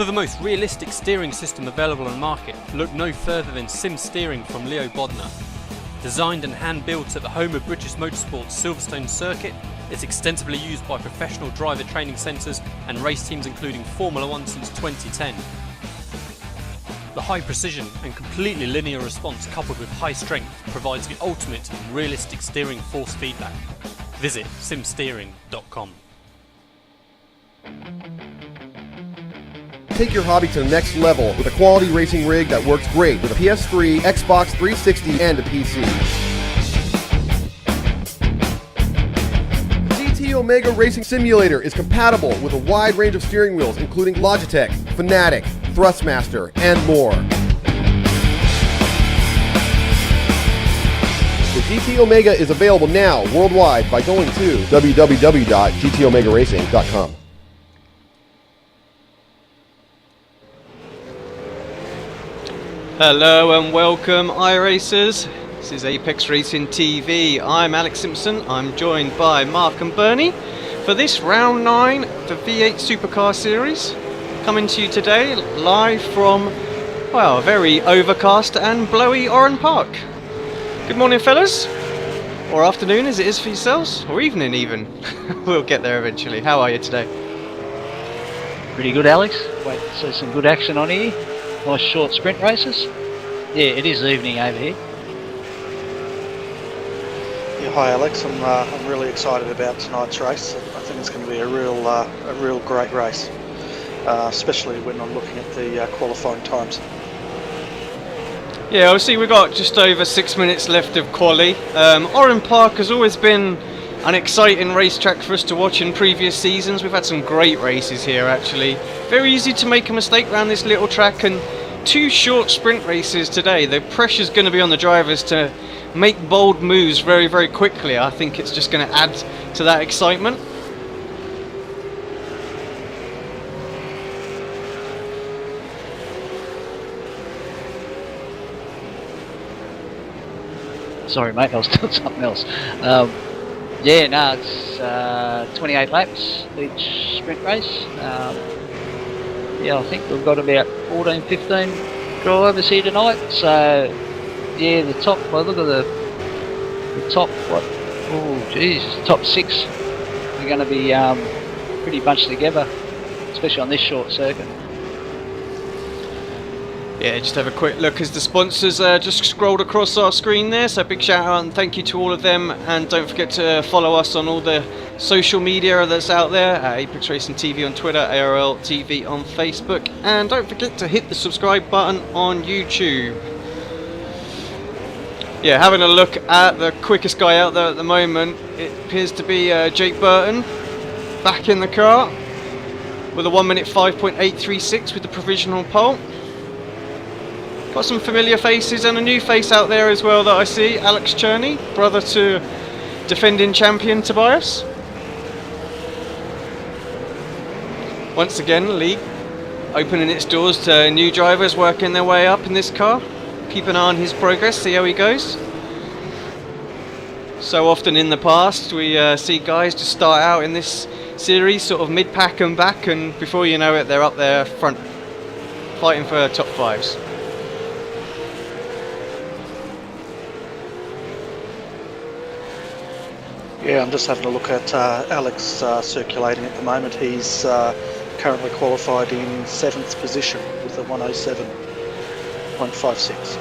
For the most realistic steering system available on the market, look no further than Sim Steering from Leo Bodnar. Designed and hand-built at the home of British Motorsport's Silverstone circuit, it's extensively used by professional driver training centres and race teams including Formula 1 since 2010. The high precision and completely linear response coupled with high strength provides the ultimate in realistic steering force feedback. Visit simsteering.com. Take your hobby to the next level with a quality racing rig that works great with a PS3, Xbox 360, and a PC. GT Omega Racing Simulator is compatible with a wide range of steering wheels including Logitech, Fanatec, Thrustmaster, and more. The GT Omega is available now worldwide by going to www.gtomegaracing.com. Hello and welcome iRacers, this is ApexRacingTV. I'm Alex Simpson, I'm joined by Mark and Bernie for this round 9 the V8 SuperCar series, coming to you today live from, well, a very overcast and blowy Oran Park. Good morning fellas, or afternoon as it is for yourselves, or evening even. We'll get there eventually. How are you today? Pretty good, Alex. Wait to see some good action on here. Nice short sprint races. Yeah, it is evening over here. Yeah, hi Alex. I'm really excited about tonight's race. I think it's going to be a real great race, especially when I'm looking at the qualifying times. Yeah, obviously we've got just over 6 minutes left of quali. Oran Park has always been an exciting racetrack for us to watch in previous seasons. We've had some great races here actually. Very easy to make a mistake around this little track, and 2 short sprint races today. The pressure's going to be on the drivers to make bold moves very, very quickly. I think it's just going to add to that excitement. Sorry mate, I was doing something else. Yeah, no, it's 28 laps each sprint race. Yeah, I think we've got about 14, 15 drivers here tonight. So, yeah, the top, well, look at the top, what, oh, geez, top 6 are going to be pretty bunched together, especially on this short circuit. Yeah, just have a quick look as the sponsors just scrolled across our screen there, so big shout out and thank you to all of them, and don't forget to follow us on all the social media that's out there, ApexRacingTV on Twitter, ARL TV on Facebook, and don't forget to hit the subscribe button on YouTube. Yeah, having a look at the quickest guy out there at the moment, it appears to be Jake Burton, back in the car, with a 1 minute 5.836 with the provisional pole. Got some familiar faces and a new face out there as well that I see. Alex Cherney, brother to defending champion Tobias. Once again, League opening its doors to new drivers working their way up in this car. Keep an eye on his progress, see how he goes. So often in the past we see guys just start out in this series sort of mid-pack and back, and before you know it they're up there front fighting for top 5s. Yeah, I'm just having a look at Alex circulating at the moment. He's currently qualified in 7th position with a 107.56.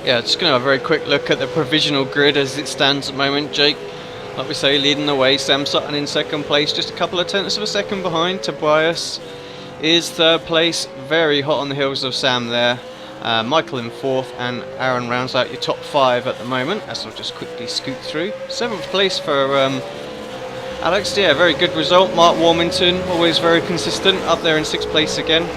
Yeah, just going to have a very quick look at the provisional grid as it stands at the moment. Jake, like we say, leading the way. Sam Sutton in 2nd place, just a couple of tenths of a second behind. Tobias is 3rd place, very hot on the heels of Sam there. Michael in 4th, and Aaron rounds out your top 5 at the moment, as I'll just quickly scoot through. 7th place for Alex, yeah, very good result. Mark Warmington, always very consistent, up there in 6th place again.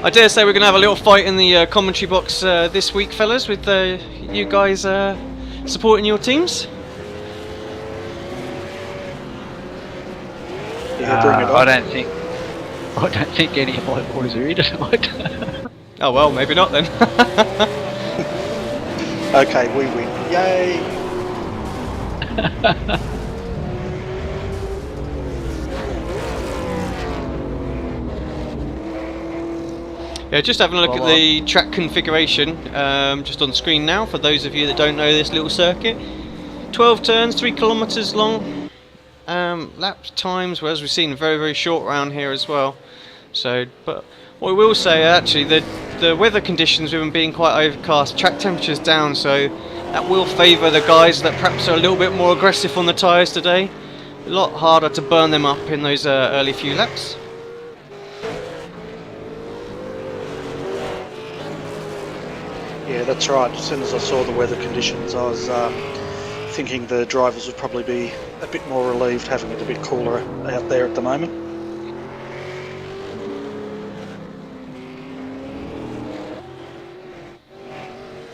I dare say we're going to have a little fight in the commentary box this week, fellas, with you guys supporting your teams. Yeah, bring it on. I don't think. I don't think any of my boys are here tonight. Oh well, maybe not then. Okay, we win. Yay! Yeah, just having a look at the track configuration, just on screen now, for those of you that don't know this little circuit. 12 turns, 3 kilometres long, lap times, well, as we've seen, very, very short around here as well. So, but what we will say, actually, the weather conditions, with them being quite overcast, track temperature's down, so that will favour the guys that perhaps are a little bit more aggressive on the tyres today. A lot harder to burn them up in those early few laps. Yeah, that's right. As soon as I saw the weather conditions, I was thinking the drivers would probably be a bit more relieved having it a bit cooler out there at the moment.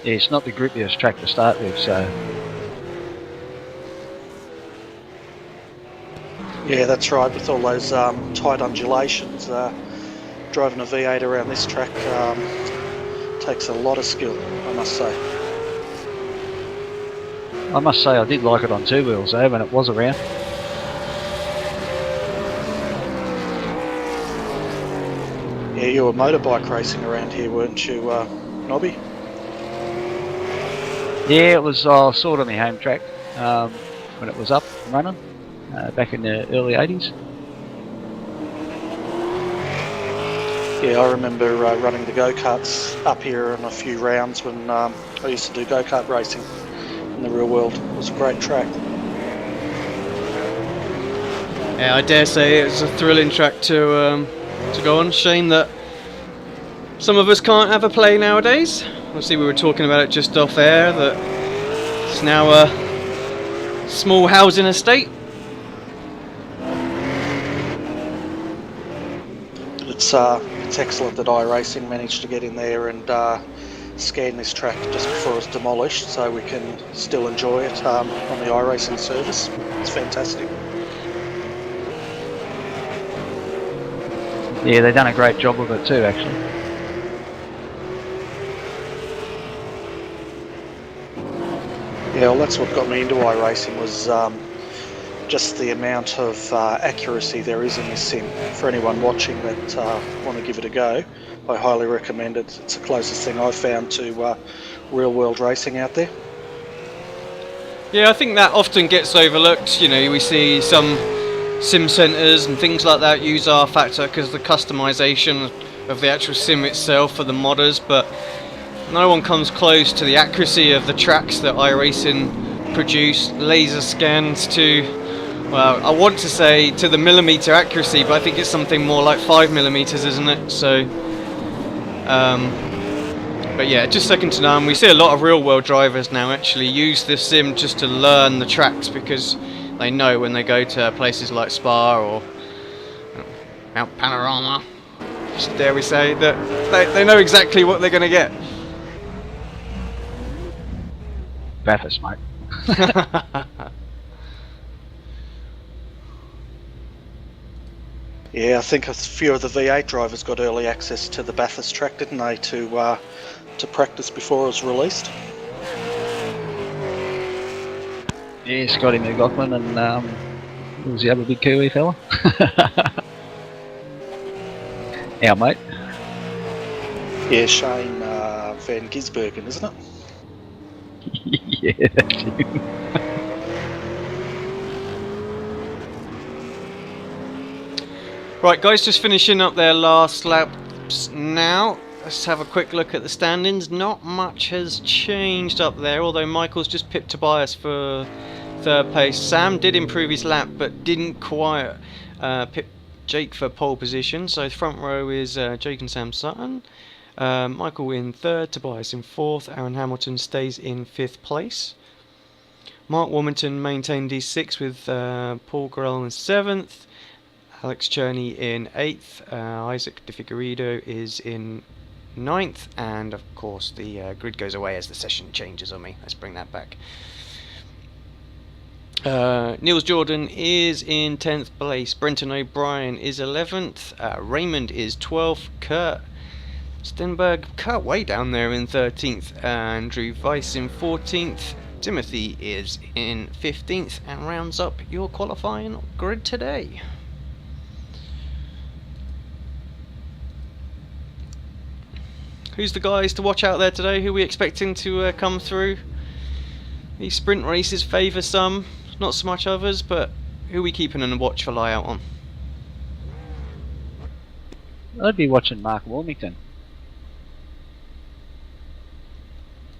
Yeah, it's not the grippiest track to start with, so... Yeah, that's right. With all those tight undulations, driving a V8 around this track takes a lot of skill, I must say. I must say I did like it on two wheels though, when it was around. Yeah, you were motorbike racing around here, weren't you, Nobby? Yeah, it was, I saw it on the home track when it was up and running back in the early 80s. Yeah, I remember running the go-karts up here on a few rounds when I used to do go-kart racing in the real world. It was a great track. Yeah, I dare say it was a thrilling track to go on. Shame that some of us can't have a play nowadays. Obviously, we were talking about it just off air, that it's now a small housing estate. It's excellent that iRacing managed to get in there and scan this track just before it was demolished, so we can still enjoy it on the iRacing service. It's fantastic. Yeah, they've done a great job with it too, actually. Yeah, well, that's what got me into iRacing, was just the amount of accuracy there is in this sim. For anyone watching that want to give it a go, I highly recommend it. It's the closest thing I've found to real world racing out there. Yeah, I think that often gets overlooked. You know, we see some sim centres and things like that use R Factor because of the customisation of the actual sim itself for the modders, but no one comes close to the accuracy of the tracks that iRacing produce. Laser scans to, well, I want to say to the millimetre accuracy, but I think it's something more like 5mm, isn't it? So, but yeah, just second to none. We see a lot of real world drivers now actually use this sim just to learn the tracks, because they know when they go to places like Spa or Mount Panorama, just dare we say, that they know exactly what they're going to get. Bathurst, mate. Yeah, I think a few of the V8 drivers got early access to the Bathurst track, didn't they, to practice before it was released? Yeah, Scotty McLaughlin and who was the other big Kiwi fella? Our mate. Yeah, Shane Van Gisbergen, isn't it? Yeah, that's him. Right guys, just finishing up their last laps now. Let's have a quick look at the standings. Not much has changed up there, although Michael's just pipped Tobias for third place. Sam did improve his lap, but didn't quite pip Jake for pole position. So front row is Jake and Sam Sutton. Michael in third, Tobias in fourth, Aaron Hamilton stays in fifth place. Mark Wilmington maintained his sixth with Paul Gorell in seventh. Alex Cherney in 8th, Isaac De Figueiredo is in 9th, and of course the grid goes away as the session changes on me. Let's bring that back. Niels Jordan is in 10th place. Brenton O'Brien is 11th. Raymond is 12th. Kurt way down there in 13th. Andrew Weiss in 14th. Timothy is in 15th, and rounds up your qualifying grid today. Who's the guys to watch out there today? Who are we expecting to come through? These sprint races favour some, not so much others, but who are we keeping a watchful eye out on? I'd be watching Mark Wilmington.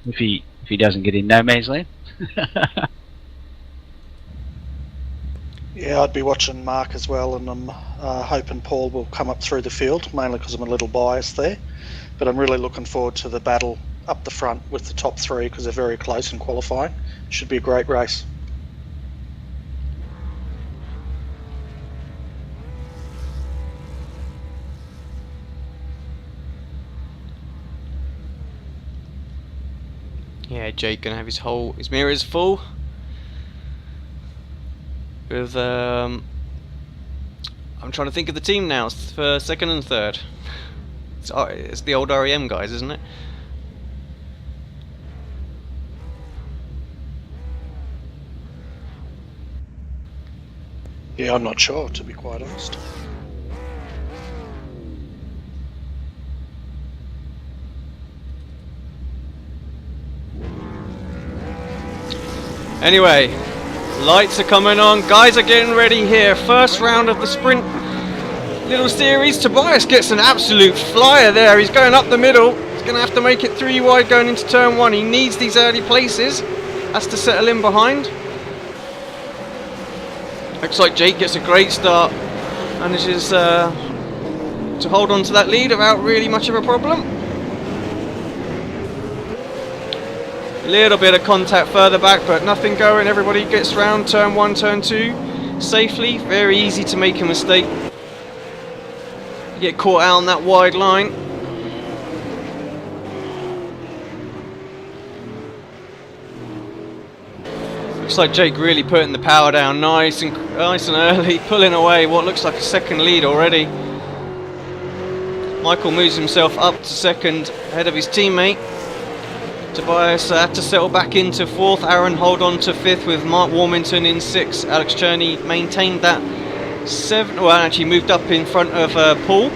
If he doesn't get in no man's land. Yeah, I'd be watching Mark as well, and I'm hoping Paul will come up through the field, mainly because I'm a little biased there. But I'm really looking forward to the battle up the front with the top three, because they're very close in qualifying. Should be a great race. Yeah, Jake gonna have his mirrors full with I'm trying to think of the team now for second and third. It's the old REM guys, isn't it? Yeah, I'm not sure, to be quite honest. Anyway, lights are coming on, guys are getting ready here. First round of the sprint little series. Tobias gets an absolute flyer there. He's going up the middle. He's going to have to make it 3 wide going into turn 1. He needs these early places. Has to settle in behind. Looks like Jake gets a great start. Manages to hold on to that lead without really much of a problem. Little bit of contact further back, but nothing going. Everybody gets round turn 1, turn 2 safely. Very easy to make a mistake. You get caught out on that wide line. Looks like Jake really putting the power down nice and early, pulling away what looks like a second lead already. Michael moves himself up to second ahead of his teammate. Tobias had to settle back into 4th. Aaron hold on to 5th with Mark Warmington in 6th. Alex Cherney maintained that 7th. Well, actually moved up in front of Paul.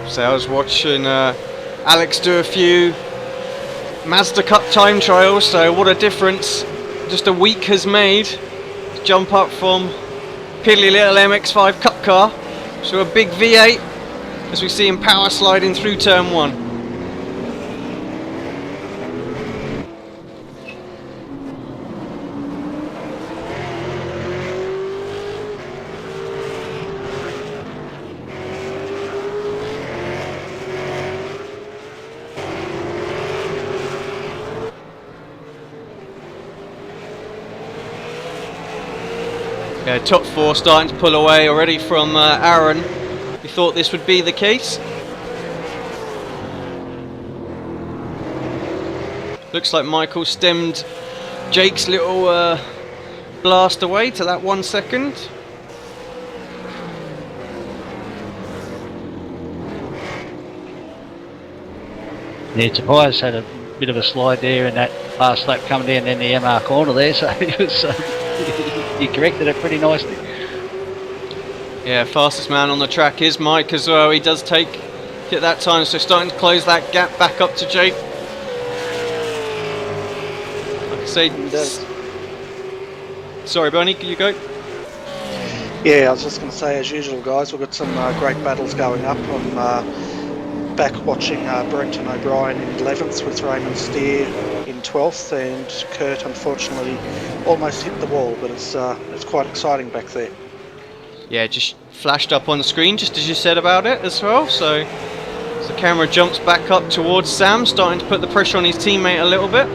So I was watching Alex do a few Mazda Cup time trials. So what a difference just a week has made. Jump up from piddly little MX-5 Cup car to a big V8 as we see him power sliding through turn 1. Yeah, top 4 starting to pull away already from Aaron. We thought this would be the case. Looks like Michael stemmed Jake's little blast away to that 1 second. Yeah, Tobias had a bit of a slide there in that last lap coming down in the MR corner there, so he was he corrected it pretty nicely. Yeah, fastest man on the track is Mike as well. He does take it that time, so starting to close that gap back up to Jake. Like I say, sorry Bernie, you go. Yeah, I was just going to say, as usual guys, we've got some great battles going up. I'm back watching Brenton O'Brien in 11th with Raymond Steer in 12th, and Kurt unfortunately almost hit the wall, but it's quite exciting back there. Yeah, just flashed up on the screen just as you said about it as well. So as the camera jumps back up towards Sam, starting to put the pressure on his teammate a little bit.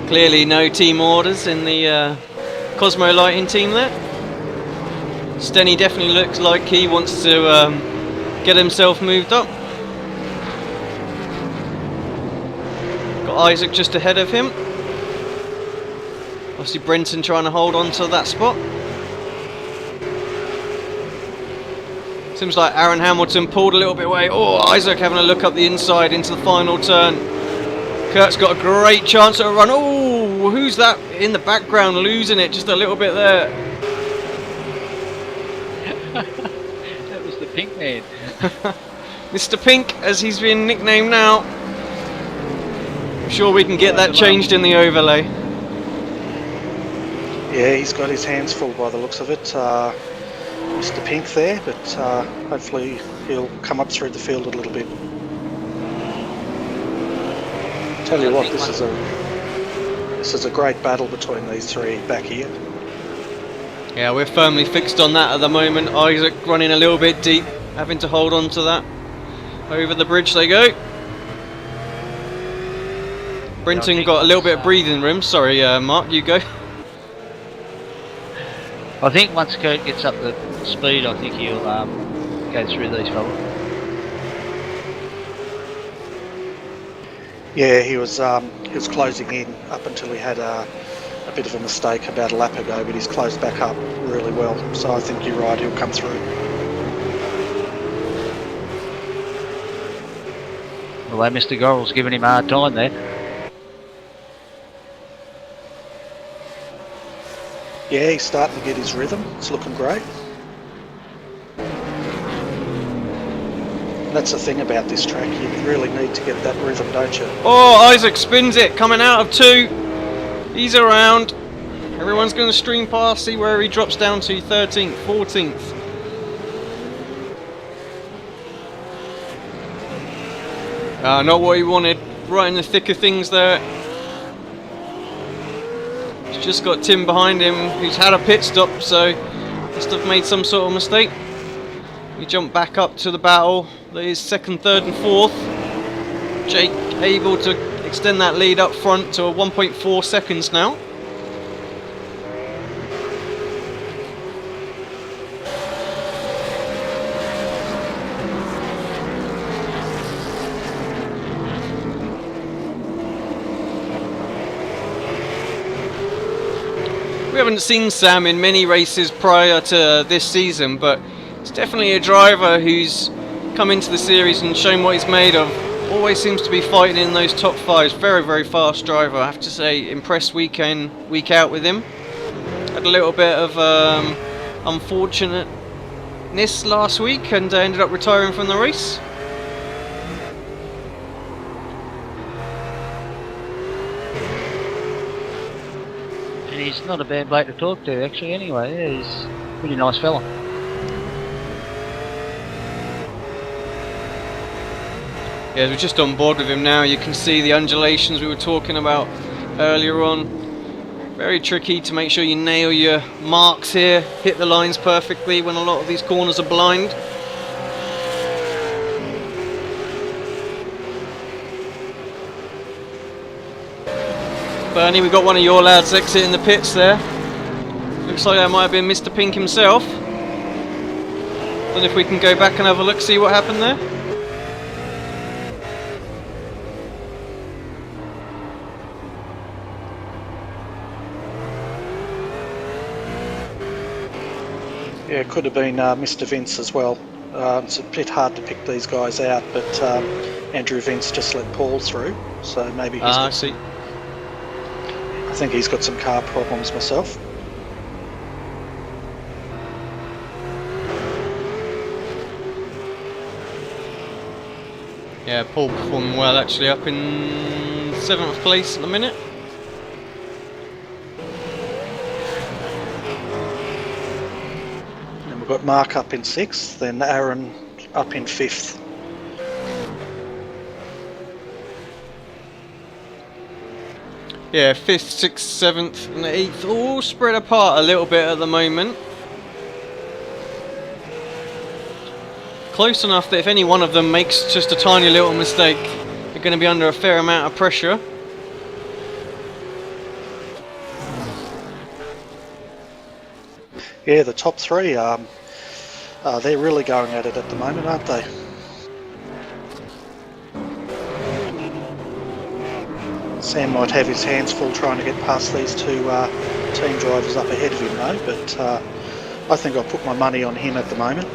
Clearly no team orders in the Cosmo Lighting team there. Stenny definitely looks like he wants to get himself moved up. Got Isaac just ahead of him. Obviously Brenton trying to hold on to that spot. Seems like Aaron Hamilton pulled a little bit away. Oh, Isaac having a look up the inside into the final turn. Kurt's got a great chance at a run. Oh, who's that in the background losing it just a little bit there? That was the pink man. Mr. Pink, as he's been nicknamed now. I'm sure we can get that changed in the overlay. Yeah, he's got his hands full by the looks of it, Mr. Pink there, but hopefully he'll come up through the field a little bit. Tell you what, this is a great battle between these three back here. Yeah, we're firmly fixed on that at the moment. Isaac running a little bit deep, having to hold on to that. Over the bridge they go. Brenton got a little bit of breathing room. Sorry, Mark, you go. I think once Kurt gets up the speed, I think he'll go through these fellas. Yeah, he was closing in up until he had a bit of a mistake about a lap ago, but he's closed back up really well. So I think you're right, he'll come through. Although Mr. Gorrell's giving him a hard time there. Yeah, he's starting to get his rhythm. It's looking great. And that's the thing about this track. You really need to get that rhythm, don't you? Oh, Isaac spins it, coming out of 2. He's around. Everyone's going to stream past, see where he drops down to. 13th, 14th. Not what he wanted. Right in the thick of things there. He's just got Tim behind him, who's had a pit stop, so must have made some sort of mistake. We jump back up to the battle. That is 2nd, 3rd and 4th. Jake able to extend that lead up front to a 1.4 seconds now. We haven't seen Sam in many races prior to this season, but it's definitely a driver who's come into the series and shown what he's made of. Always seems to be fighting in those top 5s. Very, very fast driver. I have to say, impressed week in, week out with him. Had a little bit of unfortunateness last week and ended up retiring from the race. And he's not a bad bloke to talk to, actually, anyway. Yeah, he's a pretty nice fella. Yeah, we're just on board with him now. You can see the undulations we were talking about earlier on. Very tricky to make sure you nail your marks here, hit the lines perfectly when a lot of these corners are blind. Bernie, we've got one of your lads exiting the pits there. Looks like that might have been Mr. Pink himself. Don't know if we can go back and have a look, see what happened there. Yeah, it could have been Mr. Vince as well. It's a bit hard to pick these guys out, but Andrew Vince just let Paul through, so maybe he's I see. I think he's got some car problems myself. Yeah, Paul performing well actually, up in 7th place at the minute. And we've got Mark up in 6th, then Aaron up in 5th. Yeah, 5th, 6th, 7th and 8th, all spread apart a little bit at the moment. Close enough that if any one of them makes just a tiny little mistake, they're going to be under a fair amount of pressure. Yeah, the top three, they're really going at it at the moment, aren't they? Sam might have his hands full trying to get past these two team drivers up ahead of him though, but I think I'll put my money on him at the moment.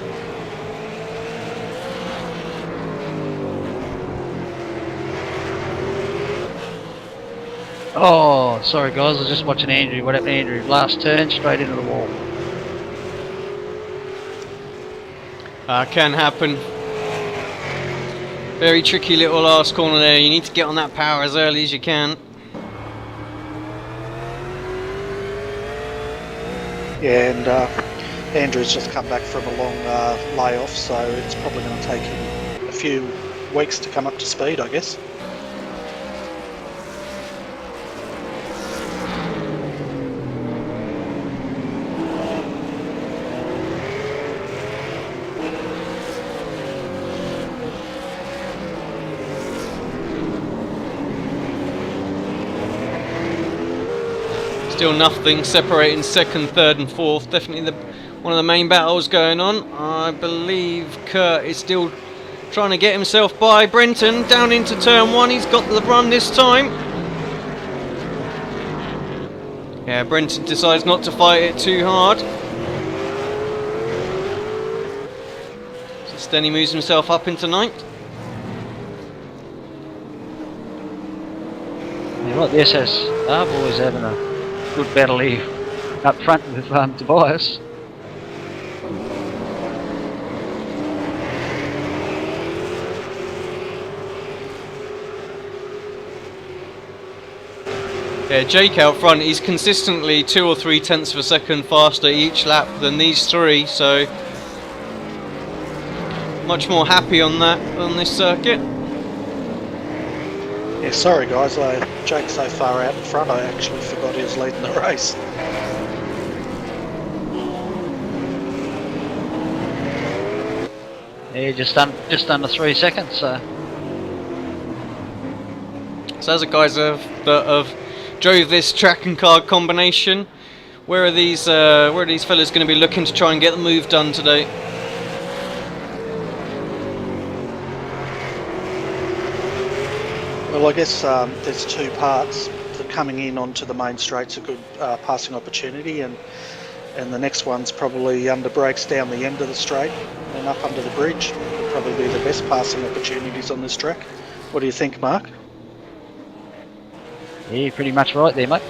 Oh, sorry guys, I was just watching Andrew. What happened to Andrew? Last turn, straight into the wall. Can happen. Very tricky little last corner there. You need to get on that power as early as you can. Yeah, and Andrew's just come back from a long layoff, so it's probably going to take him a few weeks to come up to speed, I guess. Still nothing separating second, third and fourth. Definitely one of the main battles going on. I believe Kurt is still trying to get himself by Brenton down into turn one. He's got the run this time. Yeah, Brenton decides not to fight it too hard. So then he moves himself up into ninth. Yeah, right, the SS are boys having a good battle here up front with Tobias. Yeah, Jake out front, he's consistently 2 or 3 tenths of a second faster each lap than these three, so much more happy on that on this circuit. Yeah, sorry guys, Jake's so far out in front I actually forgot he was leading the race. Yeah, just under 3 seconds. So as the guys that have drove this track and car combination, where are these fellas going to be looking to try and get the move done today? Well, I guess there's two parts. The coming in onto the main straight's a good passing opportunity, and the next one's probably under brakes down the end of the straight and up under the bridge. Would probably be the best passing opportunities on this track. What do you think, Mark? yeah, you're pretty much right there, mate.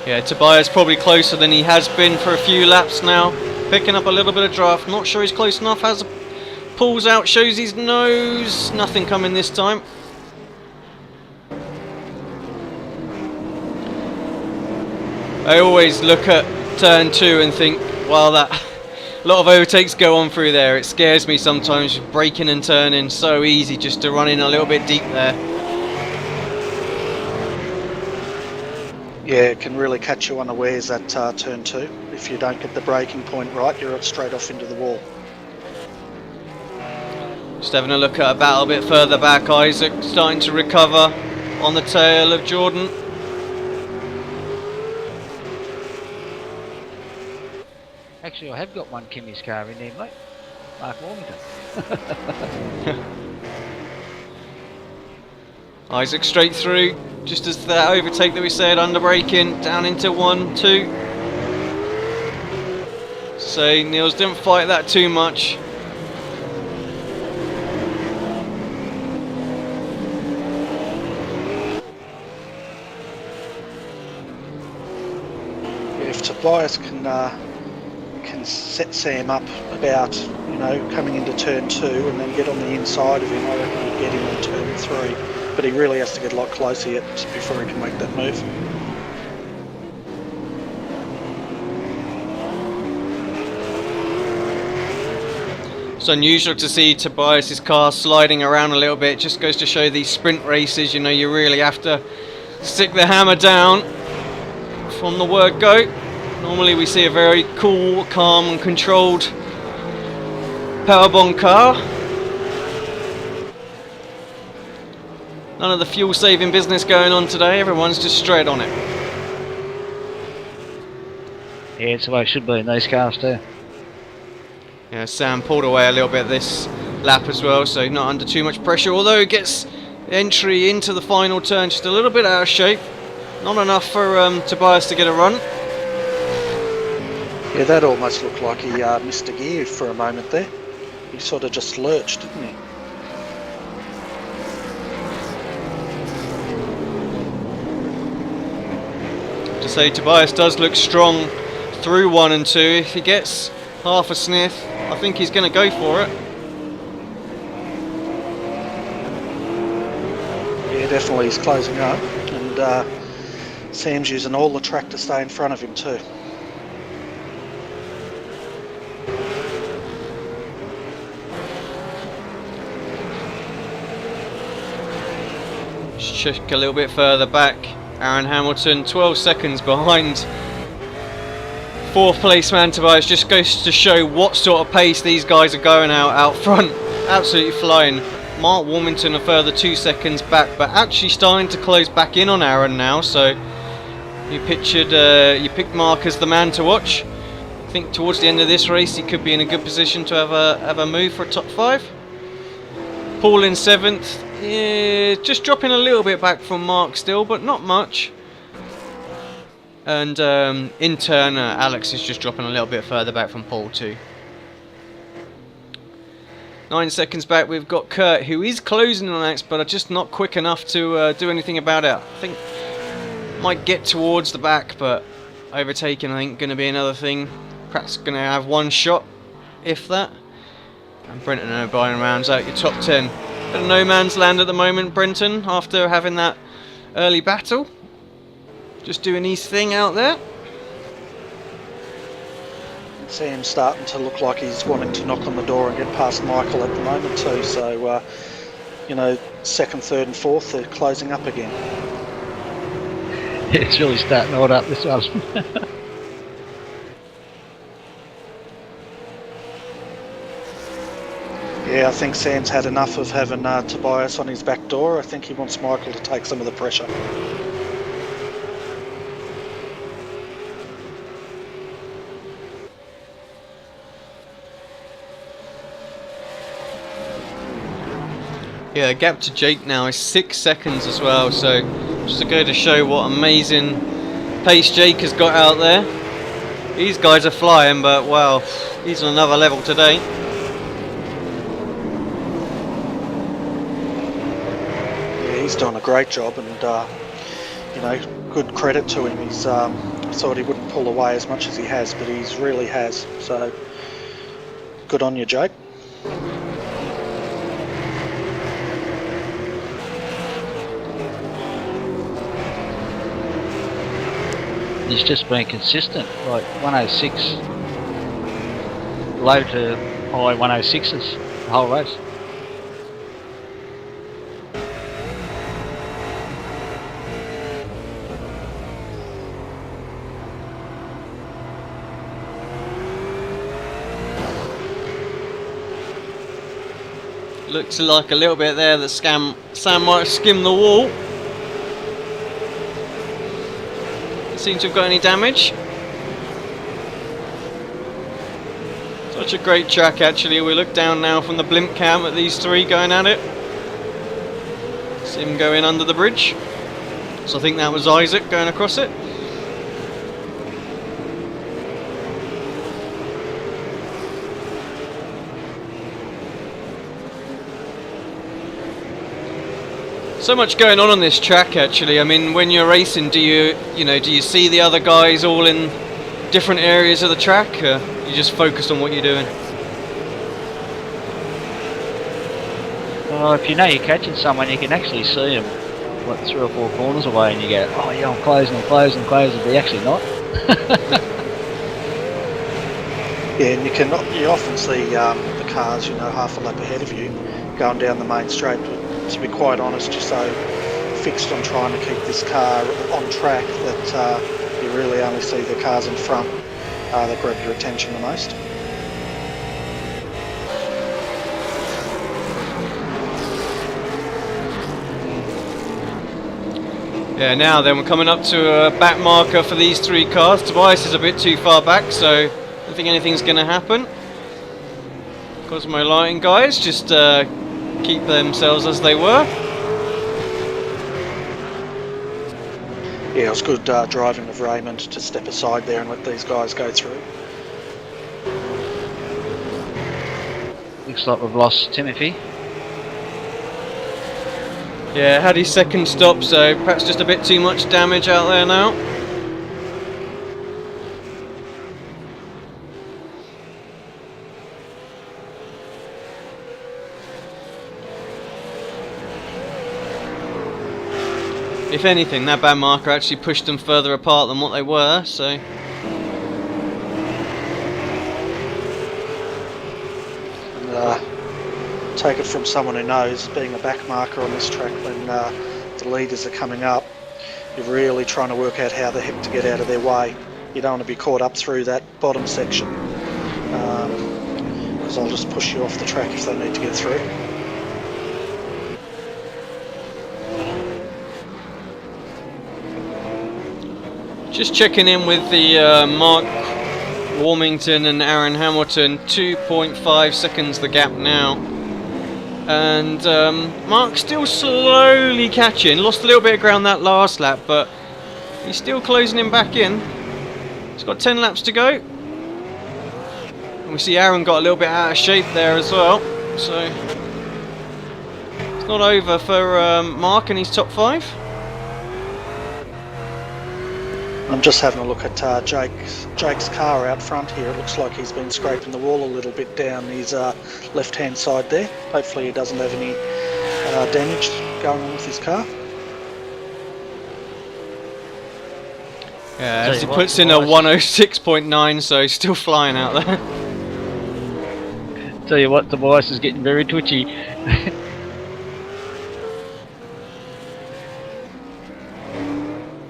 Yeah, Tobias probably closer than he has been for a few laps now. Picking up a little bit of draft. Not sure he's close enough. Pulls out, shows his nose. Nothing coming this time. I always look at turn 2 and think, wow, that a lot of overtakes go on through there. It scares me sometimes, braking and turning. So easy just to run in a little bit deep there. Yeah, it can really catch you unawares at turn 2. If you don't get the braking point right, you're straight off into the wall. Just having a look at a battle a bit further back. Isaac starting to recover on the tail of Jordan. Actually, I have got one Kimmy's car in there, mate. Mark Warmington. Isaac straight through, just as that overtake that we said, under braking, down into 1, 2. So Niels didn't fight that too much. If Tobias can set Sam up about, coming into turn 2 and then get on the inside of him, I reckon he'll get him on turn 3. But he really has to get a lot closer yet before he can make that move. It's unusual to see Tobias's car sliding around a little bit. It just goes to show these sprint races, you really have to stick the hammer down from the word go. Normally we see a very cool, calm and controlled powerbomb car. None of the fuel saving business going on today, everyone's just straight on it. Yeah, it's the way it should be in these cars too. Yeah, Sam pulled away a little bit this lap as well, so not under too much pressure, although he gets entry into the final turn just a little bit out of shape. Not enough for Tobias to get a run. Yeah, that almost looked like he missed a gear for a moment there. He sort of just lurched, didn't he? To say Tobias does look strong through 1 and 2. If he gets half a sniff, I think he's going to go for it. Yeah, definitely he's closing up, and Sam's using all the track to stay in front of him too. Just check a little bit further back. Aaron Hamilton 12 seconds behind 4th place man Tobias. Just goes to show what sort of pace these guys are going out front. Absolutely flying. Mark Warmington a further 2 seconds back, but actually starting to close back in on Aaron now. So you picked Mark as the man to watch. I think towards the end of this race he could be in a good position to have a move for a top 5. Paul in 7th. Yeah, just dropping a little bit back from Mark still, but not much. And in turn, Alex is just dropping a little bit further back from Paul too. 9 seconds back, we've got Kurt, who is closing on Alex, but are just not quick enough to do anything about it. I think might get towards the back, but overtaking, I think, going to be another thing. Perhaps going to have one shot, if that. And Brenton O'Brien rounds out your top 10. Bit of no man's land at the moment, Brenton, after having that early battle. Just doing his thing out there. Sam's starting to look like he's wanting to knock on the door and get past Michael at the moment too, so you know, 2nd, 3rd and 4th, they're closing up again. It's really starting to hold up, this one. Yeah, I think Sam's had enough of having Tobias on his back door. I think he wants Michael to take some of the pressure. Yeah, the gap to Jake now is 6 seconds as well, so just to go to show what amazing pace Jake has got out there. These guys are flying, but wow, he's on another level today. He's done a great job, and you know, good credit to him. He's I thought he wouldn't pull away as much as he has, but he really has. So good on you, Jake. He's just been consistent, like 106, low to high 106s the whole race. Looks like a little bit there that Sam might have skimmed the wall. Doesn't seem to have got any damage. Such a great track actually. We look down now from the blimp cam at these three going at it. See him going under the bridge. So I think that was Isaac going across it. So much going on this track actually. I mean, when you're racing, do you see the other guys all in different areas of the track? Or you just focused on what you're doing? Well, if you know you're catching someone, you can actually see them like 3 or 4 corners away, and you go, "Oh yeah, I'm closing, but you're actually not." Yeah, and you often see the cars, you know, half a lap ahead of you, going down the main straight. To be quite honest, you're so fixed on trying to keep this car on track that you really only see the cars in front that grab your attention the most. Yeah, now then we're coming up to a back marker for these 3 cars. Tobias is a bit too far back, so I don't think anything's going to happen. Cosmo Lighting guys just keep themselves as they were. Yeah, it was good driving of Raymond to step aside there and let these guys go through. Looks like we've lost Timothy. Yeah, had his second stop, so perhaps just a bit too much damage out there now. If anything, that bad marker actually pushed them further apart than what they were, so... Take it from someone who knows, being a back marker on this track when the leaders are coming up, you're really trying to work out how the heck to get out of their way. You don't want to be caught up through that bottom section, because they'll just push you off the track if they need to get through. Just checking in with the Mark Warmington and Aaron Hamilton, 2.5 seconds the gap now. And Mark's still slowly catching, lost a little bit of ground that last lap, but he's still closing him back in. He's got 10 laps to go. And we see Aaron got a little bit out of shape there as well, so it's not over for Mark and his top 5. I'm just having a look at Jake's car out front here. It looks like he's been scraping the wall a little bit down his left-hand side there. Hopefully he doesn't have any damage going on with his car. Yeah, as he puts in a 106.9, so he's still flying out there. Tell you what, Tobias is getting very twitchy.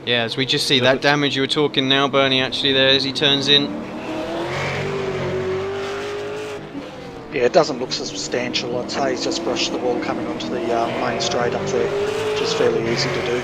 Yeah, as we just see that damage you were talking now, Bernie, actually there as he turns in. Yeah, it doesn't look so substantial. I'd say he's just brushed the wall coming onto the main straight up there, which is fairly easy to do.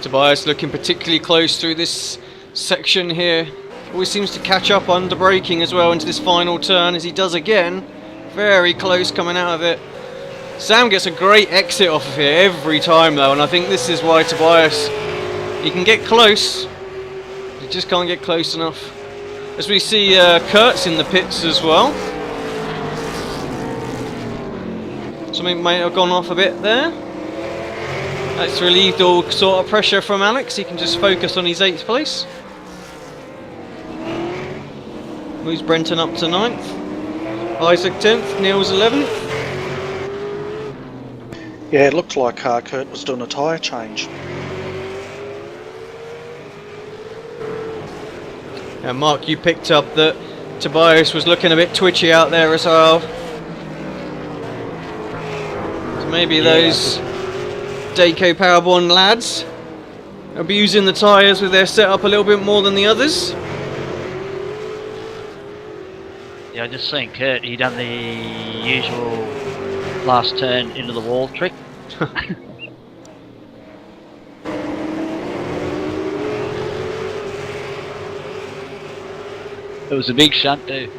Tobias looking particularly close through this section here. Always seems to catch up under braking as well into this final turn, as he does again. Very close coming out of it. Sam gets a great exit off of here every time though, and I think this is why Tobias, he can get close, he just can't get close enough. As we see Kurt's in the pits as well. Something might have gone off a bit there. That's relieved all sort of pressure from Alex. He can just focus on his 8th place. Moves Brenton up to 9th. Isaac 10th. Neil's 11th. Yeah, it looked like Kurt was doing a tyre change. Now, Mark, you picked up that Tobias was looking a bit twitchy out there as well. So maybe those Dayco Powerborn lads abusing the tyres with their setup a little bit more than the others. Yeah, I just seen Kurt, he done the usual last turn into the wall trick. It was a big shunt too.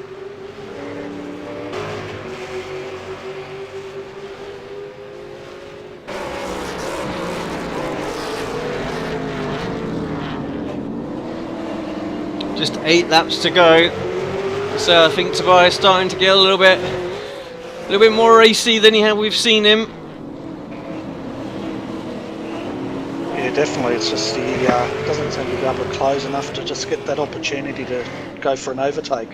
Just 8 laps to go, so I think Tobias starting to get a little bit more racy than we've seen him. Yeah, definitely. It's just he doesn't seem to be able to close enough to just get that opportunity to go for an overtake.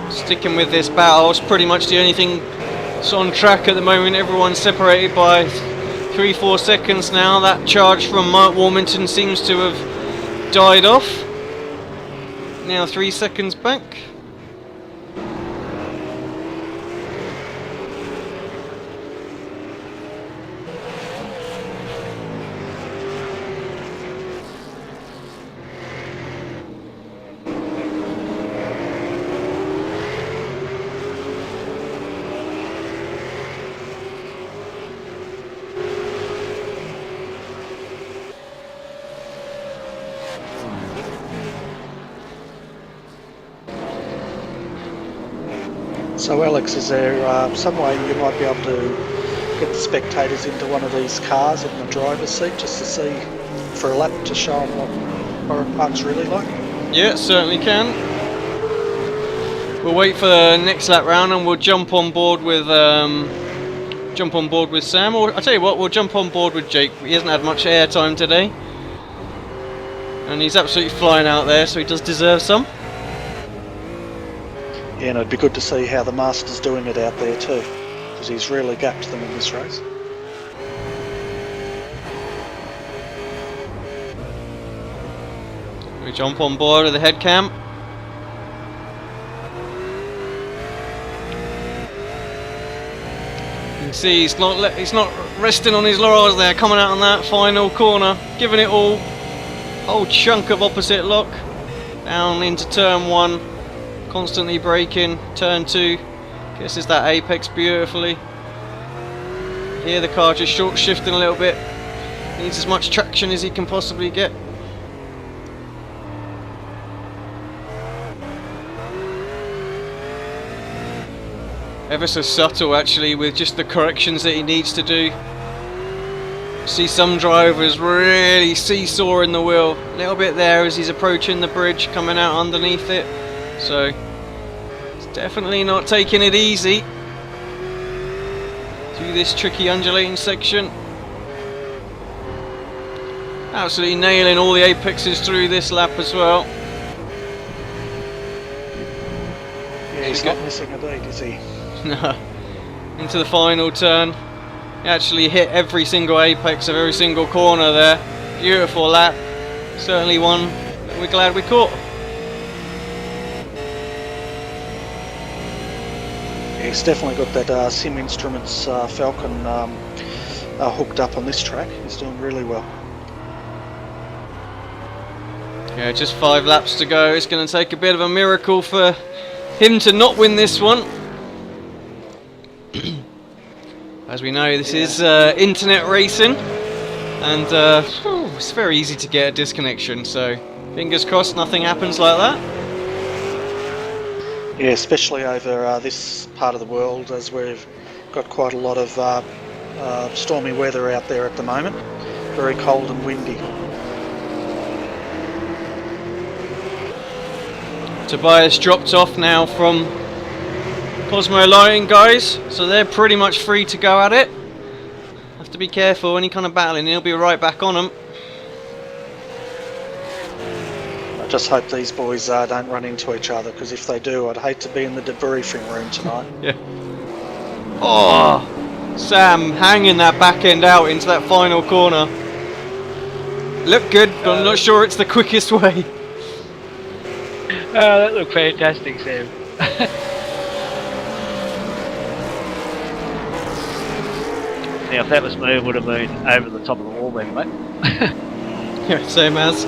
Sticking with this battle, it's pretty much the only thing that's on track at the moment. Everyone's separated by 3-4 seconds now. That charge from Mark Warmington seems to have died off. Now 3 seconds back. So Alex, is there some way you might be able to get the spectators into one of these cars in the driver's seat just to see for a lap to show them what Oran Park's really like? Yeah, certainly can. We'll wait for the next lap round and we'll jump on board with Sam. Or I'll tell you what, we'll jump on board with Jake. He hasn't had much airtime today, and he's absolutely flying out there, so he does deserve some. Yeah, and it'd be good to see how the Master's doing it out there too, because he's really gapped them in this race. We jump on board with the head cam. You can see he's not resting on his laurels there, coming out on that final corner, giving it all. Whole chunk of opposite lock down into turn 1. Constantly braking, turn 2, guesses that apex beautifully. Here the car just short shifting a little bit, needs as much traction as he can possibly get. Ever so subtle actually with just the corrections that he needs to do. See some drivers really seesawing the wheel, a little bit there as he's approaching the bridge, coming out underneath it. So, it's definitely not taking it easy through this tricky undulating section. Absolutely nailing all the apexes through this lap as well. Yeah, he's not missing a beat, is he? No. Into the final turn. He actually hit every single apex of every single corner there. Beautiful lap. Certainly one that we're glad we caught. He's definitely got that Sim Instruments Falcon hooked up on this track. He's doing really well. Yeah, just 5 laps to go. It's going to take a bit of a miracle for him to not win this one. As we know, this is internet racing, and it's very easy to get a disconnection, so fingers crossed nothing happens like that. Yeah, especially over this part of the world, as we've got quite a lot of stormy weather out there at the moment. Very cold and windy. Tobias dropped off now from Cosmo Lighting guys, so they're pretty much free to go at it. Have to be careful, any kind of battling, he'll be right back on them. I just hope these boys don't run into each other, because if they do, I'd hate to be in the debriefing room tonight. Yeah. Oh, Sam hanging that back end out into that final corner. Looked good, but I'm not sure it's the quickest way. Oh, that looked fantastic, Sam. Now, if that was me, it would have been over the top of the wall then, mate. Yeah, same as.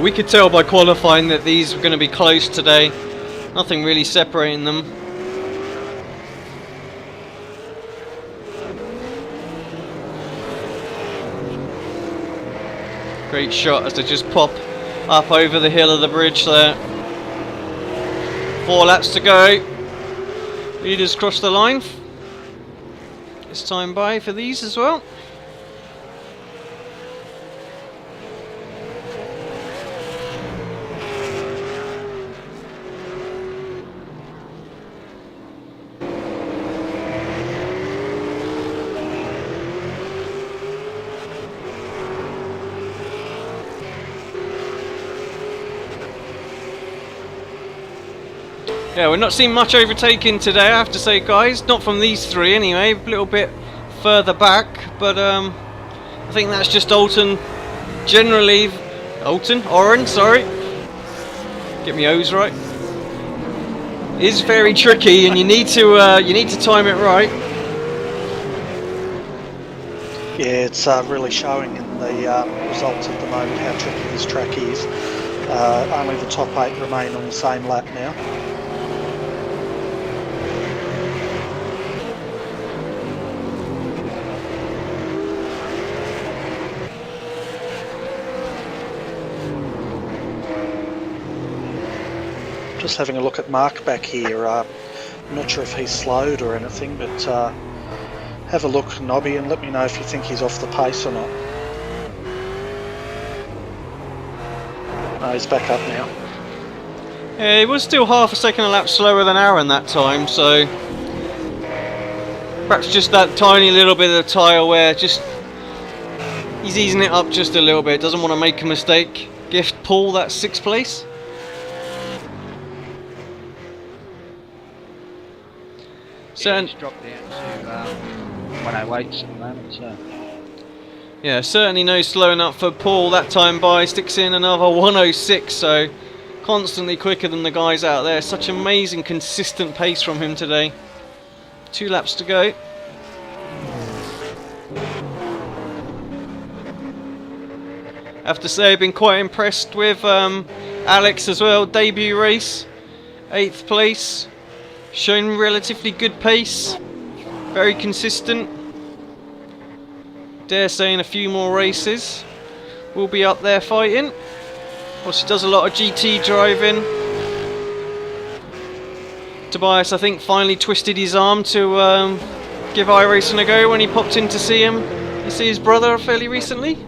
We could tell by qualifying that these were going to be close today. Nothing really separating them. Great shot as they just pop up over the hill of the bridge there. 4 laps to go. Leaders cross the line. It's time by for these as well. Yeah, we're not seeing much overtaking today, I have to say, guys. Not from these three, anyway. A little bit further back, but I think that's just Oran, sorry. Get me O's right. It is very tricky, and you need to time it right. Yeah, it's really showing in the results at the moment how tricky this track is. Only the top 8 remain on the same lap now. Just having a look at Mark back here. I'm not sure if he's slowed or anything, but have a look, Nobby, and let me know if you think he's off the pace or not. No, he's back up now. Yeah, he was still half a second a lap slower than Aaron that time, so perhaps just that tiny little bit of tyre wear, just he's easing it up just a little bit, doesn't want to make a mistake. Gift Paul that 6th place. Yeah, it's dropped down to 108 at the moment, so. Yeah, certainly no slowing up for Paul that time by, sticks in another 106, so constantly quicker than the guys out there. Such amazing consistent pace from him today. 2 laps to go. I have to say I've been quite impressed with Alex as well. Debut race, 8th place. Shown relatively good pace, very consistent. Dare say in a few more races we'll be up there fighting. Also does a lot of GT driving. Tobias, I think, finally twisted his arm to give iRacing a go when he popped in to see him. You see his brother fairly recently?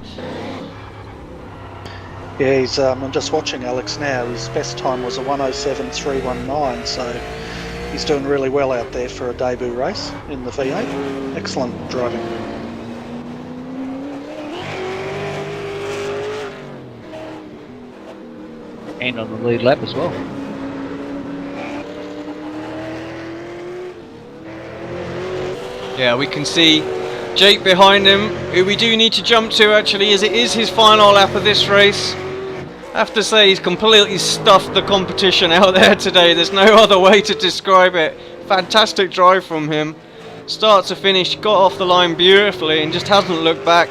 Yeah, he's. I'm just watching Alex now. His best time was a 107.319, so he's doing really well out there for a debut race in the V8. Excellent driving. And on the lead lap as well. Yeah, we can see Jake behind him, who we do need to jump to actually, as it is his final lap of this race. I have to say he's completely stuffed the competition out there today. There's no other way to describe it. Fantastic drive from him. Start to finish, got off the line beautifully and just hasn't looked back.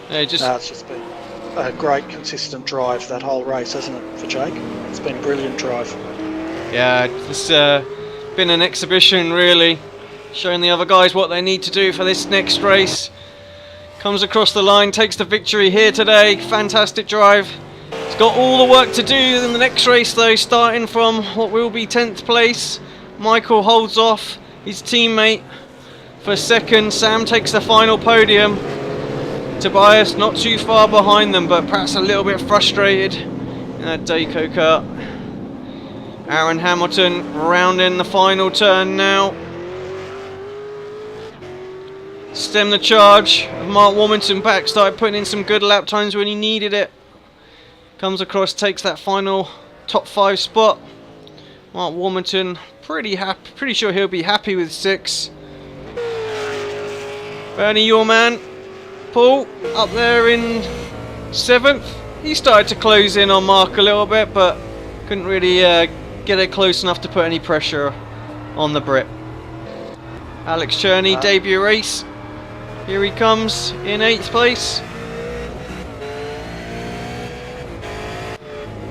Yeah, It's just been a great consistent drive that whole race, hasn't it, for Jake? It's been a brilliant drive. Yeah, it's been an exhibition really, showing the other guys what they need to do for this next race. Comes across the line, takes the victory here today. Fantastic drive. He's got all the work to do in the next race though, starting from what will be 10th place. Michael holds off his teammate for 2nd. Sam takes the final podium. Tobias not too far behind them, but perhaps a little bit frustrated in that Daco kart. Aaron Hamilton rounding the final turn now. Stem the charge of Mark Warmington back, started putting in some good lap times when he needed it. Comes across, takes that final top 5 spot. Mark Warmington pretty sure he'll be happy with 6. Bernie, your man, Paul, up there in 7th. He started to close in on Mark a little bit, but couldn't really get it close enough to put any pressure on the Brit. Alex Cherney, debut race. Here he comes in 8th place.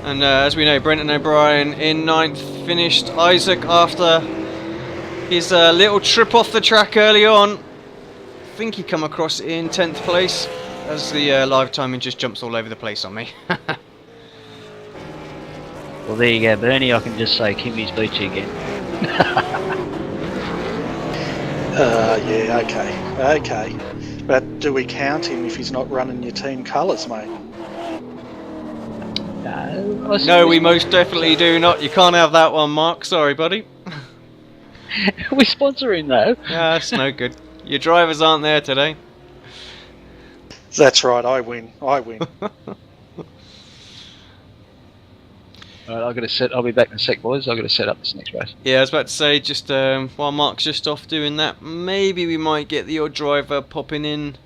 And as we know, Brendan O'Brien in 9th, finished Isaac after his little trip off the track early on. I think he come across in 10th place, as the live timing just jumps all over the place on me. Well, there you go, Bernie. I can just say Kimmy's beat you again. Yeah, okay. But do we count him if he's not running your team colours, mate? No, we most definitely do not. You can't have that one, Mark. Sorry, buddy. We sponsor him, though. Yeah, that's no good. Your drivers aren't there today. That's right, I win. Right, I'll be back in a sec, boys. I've got to set up this next race. Yeah, I was about to say, just while Mark's just off doing that, maybe we might get the odd driver popping in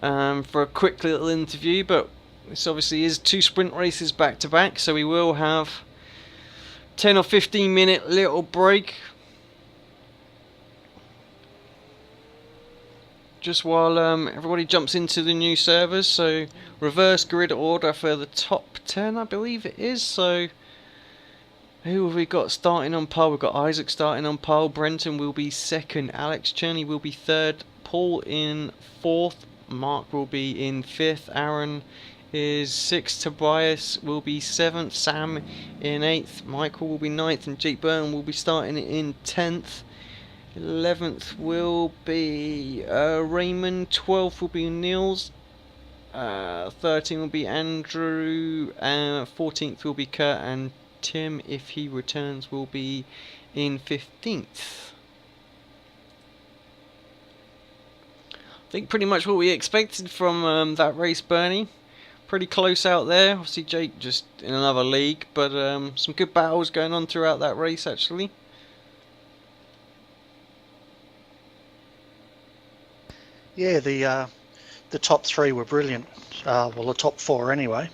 for a quick little interview, but this obviously is 2 sprint races back to back, so we will have 10 or 15 minute little break just while everybody jumps into the new servers. So reverse grid order for the top 10, I believe it is. So who have we got starting on pole? We've got Isaac starting on pole, Brenton will be second, Alex Cherney will be third, Paul in fourth, Mark will be in fifth, Aaron is sixth, Tobias will be seventh, Sam in eighth, Michael will be ninth, and Jake Byrne will be starting in 10th. 11th will be Raymond, 12th will be Niels, 13th will be Andrew, 14th will be Kurt, and Tim, if he returns, will be in 15th. I think pretty much what we expected from that race, Bernie. Pretty close out there. Obviously Jake just in another league, but some good battles going on throughout that race actually. Yeah, the top 3 were brilliant. Well, the top 4 anyway.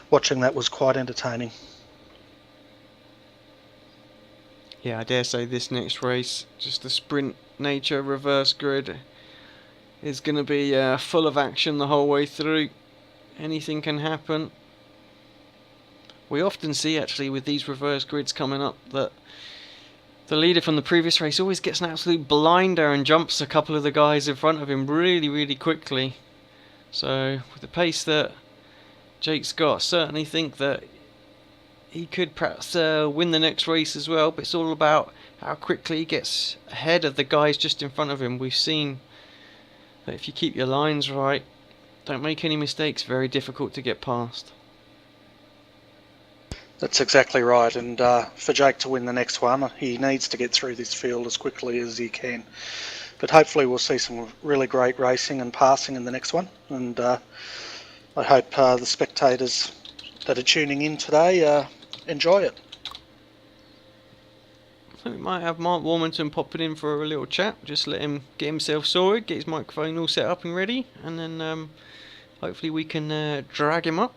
Watching that was quite entertaining. Yeah, I dare say this next race, just the sprint nature, reverse grid, is going to be full of action the whole way through. Anything can happen. We often see actually with these reverse grids coming up that the leader from the previous race always gets an absolute blinder and jumps a couple of the guys in front of him really, really quickly. So with the pace that Jake's got, I certainly think that he could perhaps win the next race as well, but it's all about how quickly he gets ahead of the guys just in front of him. We've seen that if you keep your lines right, don't make any mistakes, very difficult to get past. That's exactly right, and for Jake to win the next one, he needs to get through this field as quickly as he can. But hopefully we'll see some really great racing and passing in the next one, and I hope the spectators that are tuning in today enjoy it. I think we might have Mark Warmington popping in for a little chat. Just let him get himself sorted, get his microphone all set up and ready, and then hopefully we can drag him up.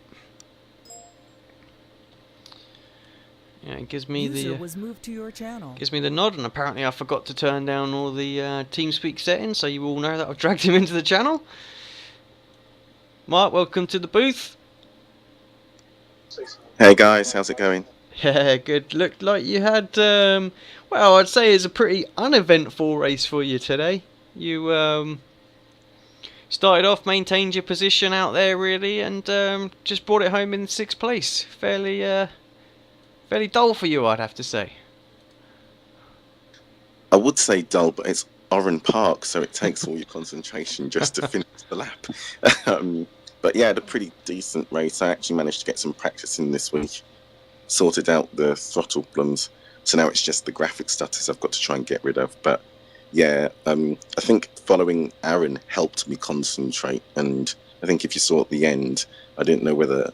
Yeah, it gives me was moved to your channel. Gives me the nod, and apparently I forgot to turn down all the TeamSpeak settings, so you all know that I've dragged him into the channel. Mark, welcome to the booth. Hey guys, how's it going? Yeah, good. Looked like you had, well, I'd say it's a pretty uneventful race for you today. You started off, maintained your position out there really, and just brought it home in 6th place. Fairly dull for you, I'd have to say. I would say dull, but it's Oran Park, so it takes all your concentration just to finish the lap. But yeah, I had a pretty decent race. I actually managed to get some practice in this week. Sorted out the throttle problems, so now it's just the graphic stutters I've got to try and get rid of. But yeah, I think following Aaron helped me concentrate, and I think if you saw at the end, I didn't know whether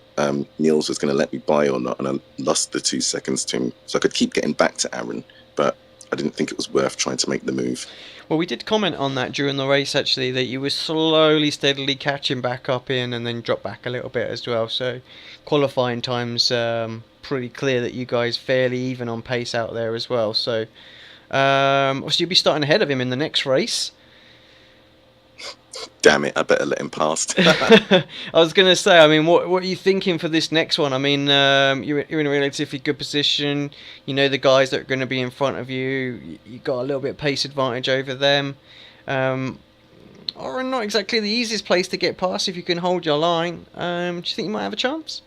Niels was going to let me by or not, and I lost the 2 seconds to him, so I could keep getting back to Aaron, but I didn't think it was worth trying to make the move. Well, we did comment on that during the race actually, that you were slowly, steadily catching back up in and then drop back a little bit as well. So qualifying times pretty clear that you guys fairly even on pace out there as well. So obviously you'll be starting ahead of him in the next race. Damn it, I better let him past. I was going to say, I mean, what are you thinking for this next one? I mean, you're in a relatively good position. You know the guys that are going to be in front of you. You got a little bit of pace advantage over them. Or not exactly the easiest place to get past if you can hold your line. Do you think you might have a chance?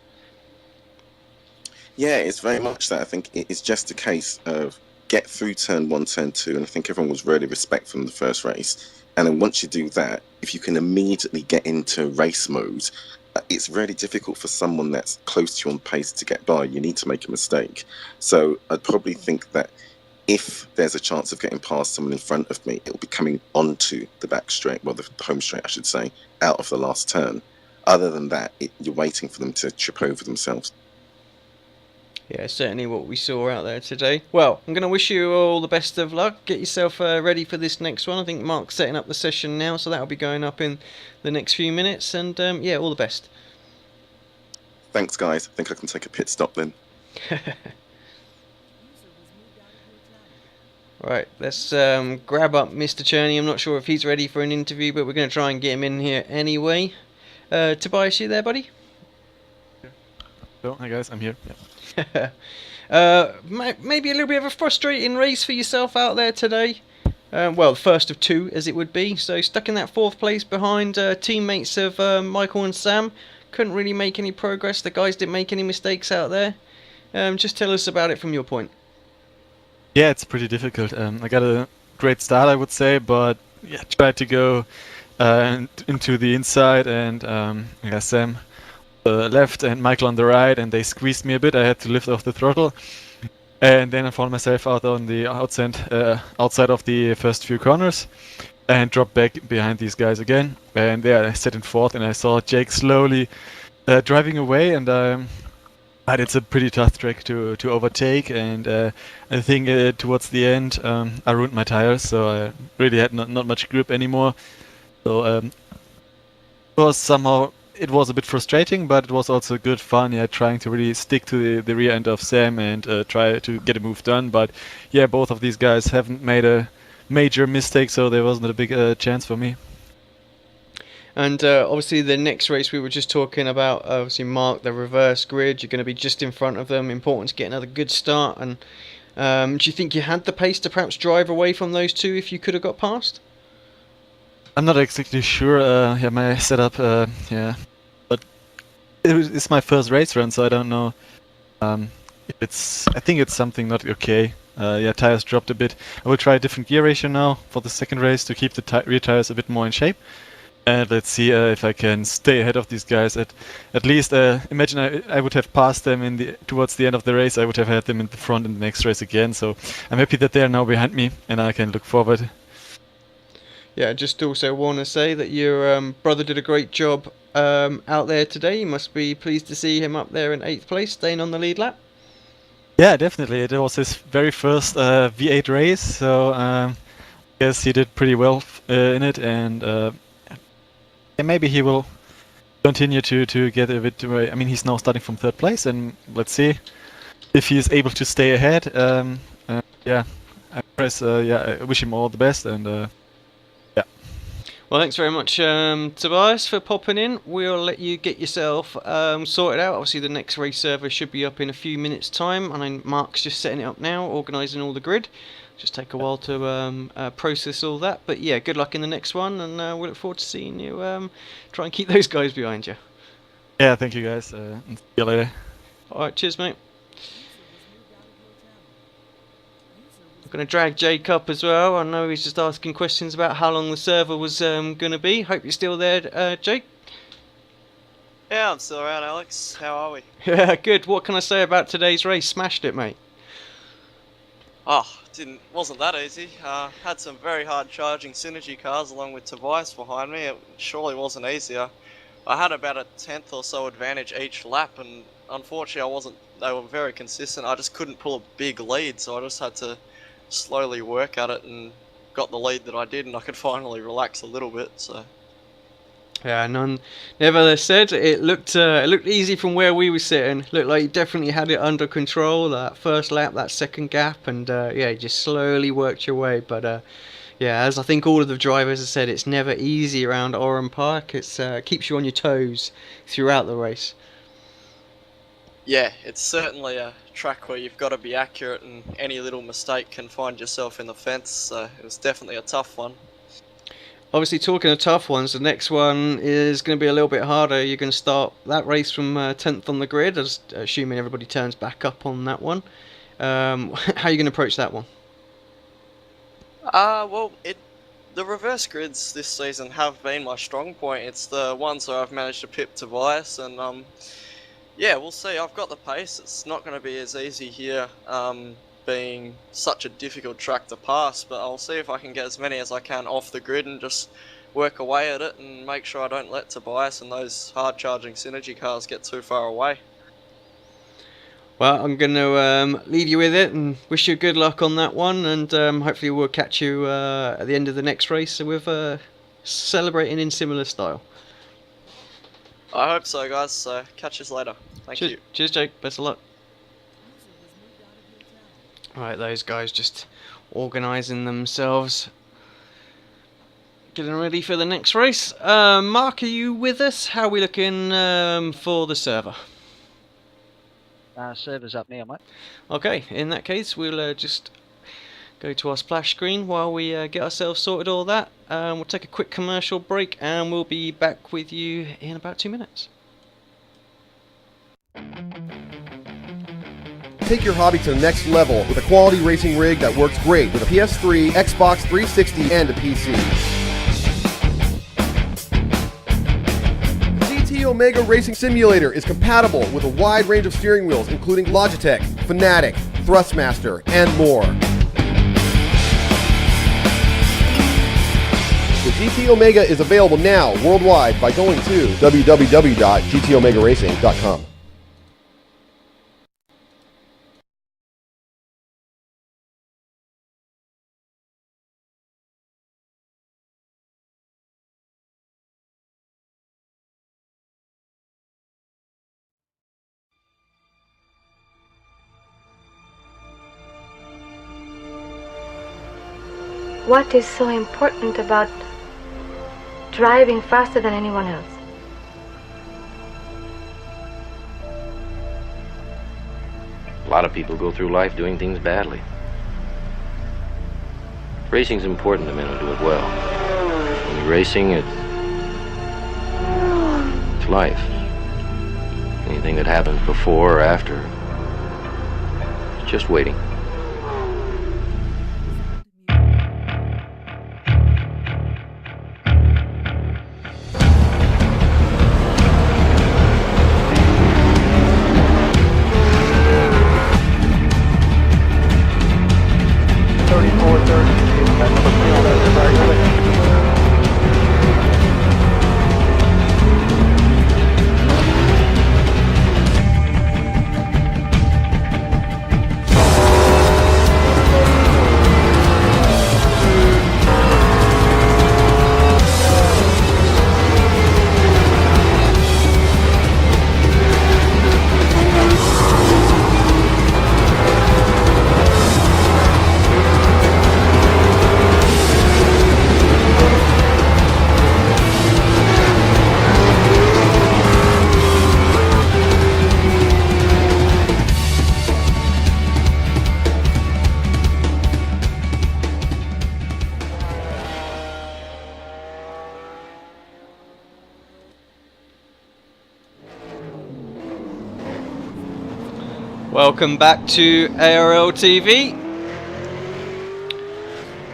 Yeah, it's very much that. I think it's just a case of get through turn 1, turn 2, and I think everyone was really respectful in the first race. And then once you do that, if you can immediately get into race mode, it's really difficult for someone that's close to you on pace to get by. You need to make a mistake. So I'd probably think that if there's a chance of getting past someone in front of me, it'll be coming onto the back straight, well, the home straight, I should say, out of the last turn. Other than that, you're waiting for them to trip over themselves. Yeah, certainly what we saw out there today. Well, I'm going to wish you all the best of luck. Get yourself ready for this next one. I think Mark's setting up the session now, so that'll be going up in the next few minutes. And yeah, all the best. Thanks, guys. I think I can take a pit stop then. Right, let's grab up Mr. Cherney. I'm not sure if he's ready for an interview, but we're going to try and get him in here anyway. Tobias, you there, buddy? So, hi guys, I'm here. Maybe a little bit of a frustrating race for yourself out there today. Well, the first of two, as it would be. So stuck in that 4th place behind teammates of Michael and Sam. Couldn't really make any progress. The guys didn't make any mistakes out there. Just tell us about it from your point. Yeah, it's pretty difficult. I got a great start, I would say, but yeah, tried to go into the inside, and Sam left and Michael on the right, and they squeezed me a bit. I had to lift off the throttle, and then I found myself out on the outside of the first few corners, and dropped back behind these guys again. And there I sat in 4th, and I saw Jake slowly driving away, and but it's a pretty tough track to overtake, and I think towards the end I ruined my tires, so I really had not much grip anymore. So it was a bit frustrating, but it was also good fun. Yeah, trying to really stick to the rear end of Sam and try to get a move done. But yeah, both of these guys haven't made a major mistake, so there wasn't a big chance for me. And obviously the next race we were just talking about, obviously Mark, the reverse grid, you're going to be just in front of them. Important to get another good start. And do you think you had the pace to perhaps drive away from those two if you could have got past? I'm not exactly sure. Yeah, my setup. Yeah, but it's my first race run, so I don't know. I think it's something not okay. Yeah, tires dropped a bit. I will try a different gear ratio now for the second race to keep the rear tires a bit more in shape. And let's see if I can stay ahead of these guys. At least, imagine I would have passed them towards the end of the race. I would have had them in the front in the next race again. So I'm happy that they are now behind me, and I can look forward. Yeah, just also want to say that your brother did a great job out there today. You must be pleased to see him up there in 8th place, staying on the lead lap. Yeah, definitely. It was his very first V8 race, so I guess he did pretty well in it, and maybe he will continue to get a bit. I mean, he's now starting from 3rd place, and let's see if he is able to stay ahead. Yeah, I wish him all the best, and Well, thanks very much, Tobias, for popping in. We'll let you get yourself sorted out. Obviously, the next race server should be up in a few minutes' time. I know Mark's just setting it up now, organising all the grid. Just take a while to process all that. But yeah, good luck in the next one, and we look forward to seeing you try and keep those guys behind you. yeah, thank you guys. And see you later. All right, cheers, mate. I'm going to drag Jake up as well. I know he's just asking questions about how long the server was going to be. Hope you're still there, Jake. Yeah, I'm still around, Alex. How are we? Yeah, good. What can I say about today's race? Smashed it, mate. Oh, wasn't that easy. Had some very hard charging synergy cars along with Tobias behind me. It surely wasn't easier. I had about a 10th or so advantage each lap, and unfortunately they were very consistent. I just couldn't pull a big lead, so I just had to slowly work at it and got the lead that I did, and I could finally relax a little bit. So yeah, nevertheless said, it looked easy from where we were sitting. Looked like you definitely had it under control. That first lap, that second gap, and yeah, you just slowly worked your way. But yeah, as I think all of the drivers have said, it's never easy around Oran Park. It's keeps you on your toes throughout the race. yeah, it's certainly a track where you've got to be accurate, and any little mistake can find yourself in the fence. So it was definitely a tough one. Obviously, talking of tough ones, the next one is going to be a little bit harder. You're going to start that race from 10th on the grid, assuming everybody turns back up on that one. How are you going to approach that one? Well, the reverse grids this season have been my strong point. It's the ones where I've managed to pip Tobias, and yeah, we'll see. I've got the pace. It's not going to be as easy here, being such a difficult track to pass, but I'll see if I can get as many as I can off the grid and just work away at it and make sure I don't let Tobias and those hard charging synergy cars get too far away. Well, I'm going to leave you with it and wish you good luck on that one, and hopefully we'll catch you at the end of the next race with celebrating in similar style. I hope so, guys. So catch us later. Thank you. Cheers, Jake. Best of luck. Right, those guys just organising themselves, getting ready for the next race. Mark, are you with us? How are we looking for the server? Server's up now, mate. Okay, in that case, we'll just go to our splash screen while we get ourselves sorted all that. We'll take a quick commercial break and we'll be back with you in about 2 minutes. Take your hobby to the next level with a quality racing rig that works great with a PS3, Xbox 360, and a PC. GT Omega Racing Simulator is compatible with a wide range of steering wheels including Logitech, Fanatic, Thrustmaster, and more. The GT Omega is available now worldwide by going to www.gtomegaracing.com. What is so important about driving faster than anyone else? A lot of people go through life doing things badly. Racing's important to men who do it well. When you're racing, it's life. Anything that happens before or after, it's just waiting. Welcome back to ARL TV.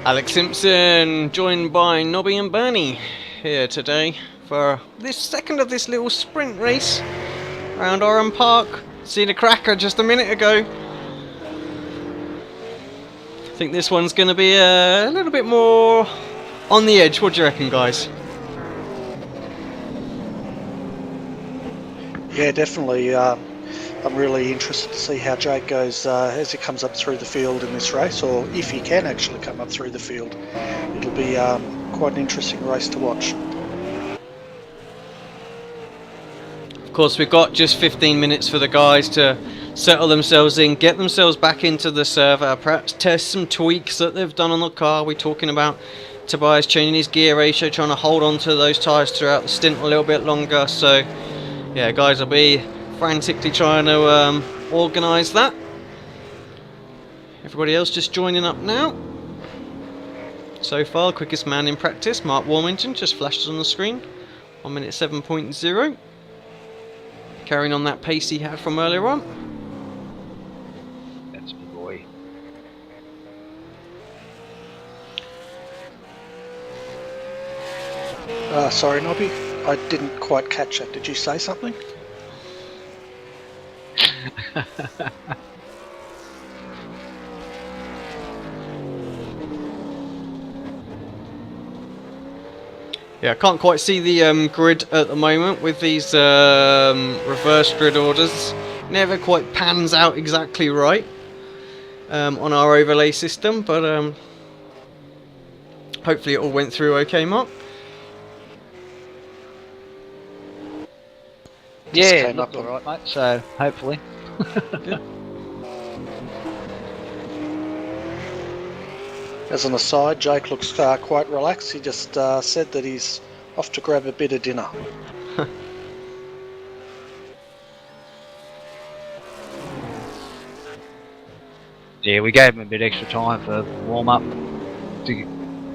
Alex Simpson, joined by Nobby and Bernie, here today for this second of this little sprint race around Oran Park. Seen a cracker just a minute ago. I think this one's going to be a little bit more on the edge. What do you reckon, guys? Yeah, definitely. I'm really interested to see how Jake goes as he comes up through the field in this race, or if he can actually come up through the field. It'll be quite an interesting race to watch. Of course, we've got just 15 minutes for the guys to settle themselves in, get themselves back into the server, perhaps test some tweaks that they've done on the car. We're talking about Tobias changing his gear ratio, trying to hold on to those tyres throughout the stint a little bit longer. So, yeah, guys will be frantically trying to organise that. Everybody else just joining up now. So far, quickest man in practice, Mark Warmington, just flashes on the screen. 1 minute 7.0. Carrying on that pace he had from earlier on. That's my boy. Sorry, Nobby, I didn't quite catch that. Did you say something? Yeah, I can't quite see the grid at the moment with these reverse grid orders. never quite pans out exactly right on our overlay system, but hopefully it all went through okay, Mark. Yeah, it looked alright, mate, so hopefully. Good. As an aside, Jake looks quite relaxed. He just said that he's off to grab a bit of dinner. Yeah, we gave him a bit extra time for warm up to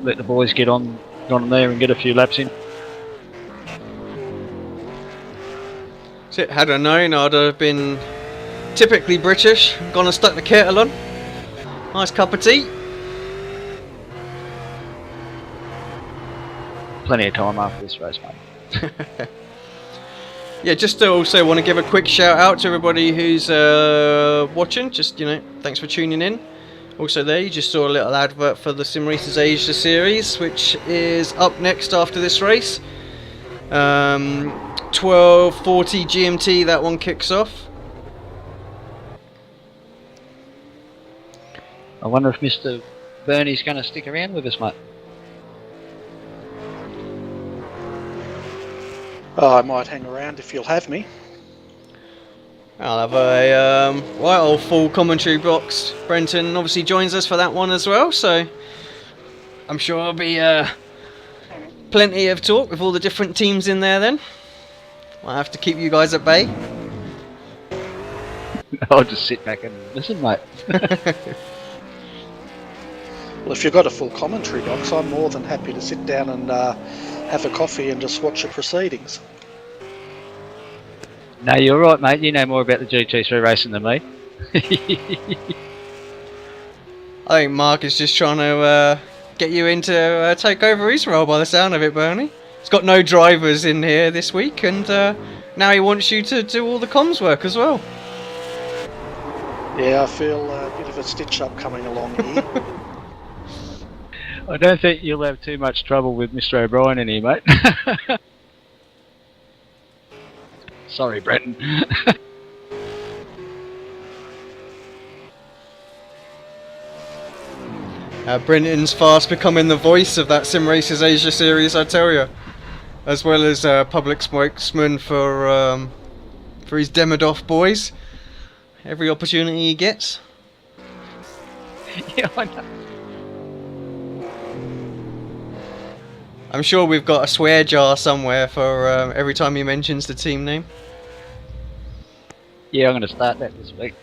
let the boys get on there and get a few laps in. So, had I known, I'd have been typically British, gone and stuck the kettle on. Nice cup of tea. Plenty of time after this race, mate. Yeah, just to also want to give a quick shout out to everybody who's watching. Just, you know, thanks for tuning in. Also there, you just saw a little advert for the Sim Racers Asia series, which is up next after this race. 12:40 GMT, that one kicks off. I wonder if Mr. Bernie's going to stick around with us, mate. Oh, I might hang around if you'll have me. I'll have a right old full commentary box. Brenton obviously joins us for that one as well, so I'm sure there'll be plenty of talk with all the different teams in there then. I'll have to keep you guys at bay. I'll just sit back and listen, mate. Well, if you've got a full commentary box, I'm more than happy to sit down and have a coffee and just watch the proceedings. No, you're right, mate. You know more about the GT3 racing than me. I think Mark is just trying to get you into take over his role by the sound of it, Bernie. He's got no drivers in here this week, and now he wants you to do all the comms work as well. Yeah, I feel a bit of a stitch-up coming along here. I don't think you'll have too much trouble with Mr. O'Brien in here, mate. Sorry, Brenton. Brenton's fast becoming the voice of that Sim Racers Asia series, I tell you. As well as public spokesman for his Demidov boys. Every opportunity he gets. Yeah, I know. I'm sure we've got a swear jar somewhere for every time he mentions the team name. Yeah, I'm going to start that this week.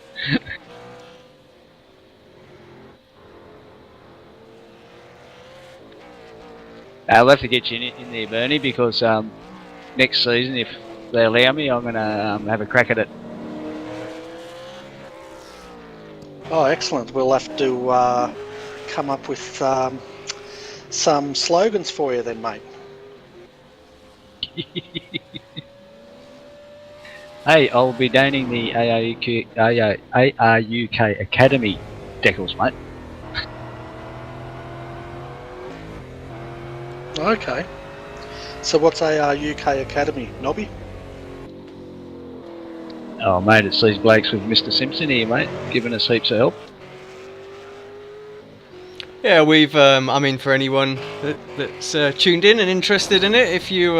I'll have to get you in there, Bernie, because next season, if they allow me, I'm going to have a crack at it. Oh, excellent. We'll have to come up with some slogans for you then, mate. Hey, I'll be donating the ARUK Academy decals, mate. Okay. So what's ARUK Academy, Nobby? Oh, mate, it's these blokes with Mr. Simpson here, mate, giving us heaps of help. Yeah, we've, I mean, for anyone that's tuned in and interested in it, if you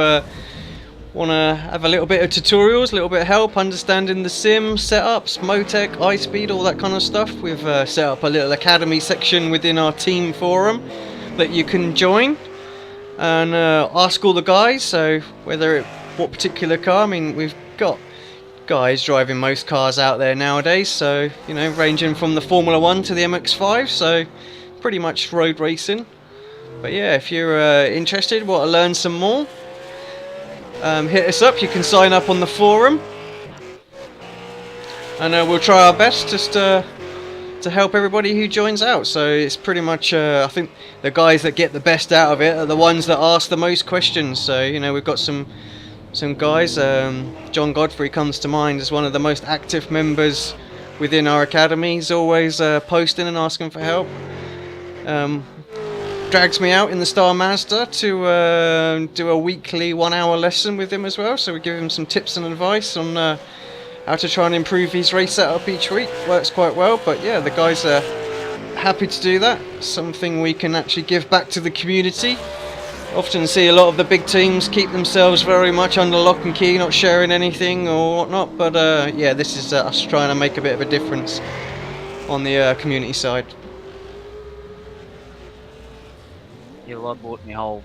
want to have a little bit of tutorials, a little bit of help understanding the sim, setups, Motec, iSpeed, all that kind of stuff, we've set up a little academy section within our team forum that you can join and ask all the guys, so what particular car, I mean, we've got guys driving most cars out there nowadays, so, you know, ranging from the Formula 1 to the MX-5, so pretty much road racing. But yeah, if you're interested, want to learn some more, hit us up. You can sign up on the forum, and we'll try our best just to help everybody who joins out. So it's pretty much, I think the guys that get the best out of it are the ones that ask the most questions. So, you know, we've got some guys. John Godfrey comes to mind as one of the most active members within our academy. He's always posting and asking for help. Drags me out in the Star Mazda to do a weekly 1 hour lesson with him as well, so we give him some tips and advice on how to try and improve his race setup each week. Works quite well, but yeah, the guys are happy to do that. Something we can actually give back to the community. Often see a lot of the big teams keep themselves very much under lock and key, not sharing anything or whatnot, but yeah, this is us trying to make a bit of a difference on the community side. Yeah, well, I brought my whole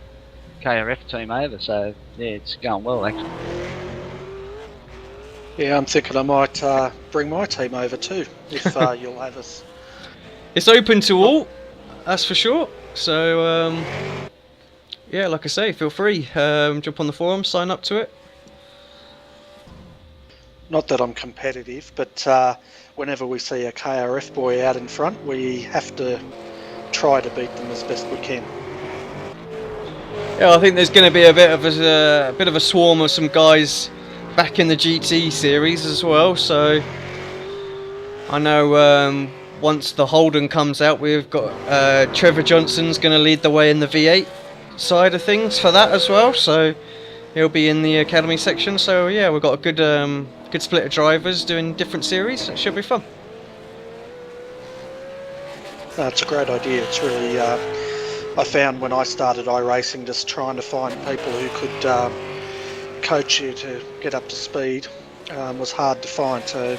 KRF team over, so yeah, it's going well actually. Yeah, I'm thinking I might bring my team over too, if you'll have us. It's open to all, that's for sure. So yeah, like I say, feel free. Jump on the forum, sign up to it. Not that I'm competitive, but whenever we see a KRF boy out in front, we have to try to beat them as best we can. Yeah, I think there's going to be a bit of a swarm of some guys back in the GT series as well. So I know once the Holden comes out, we've got Trevor Johnson's going to lead the way in the V8 side of things for that as well. So he'll be in the academy section. So yeah, we've got a good split of drivers doing different series. It should be fun. It's a great idea. It's really, I found when I started iRacing, just trying to find people who could coach you to get up to speed was hard to find. So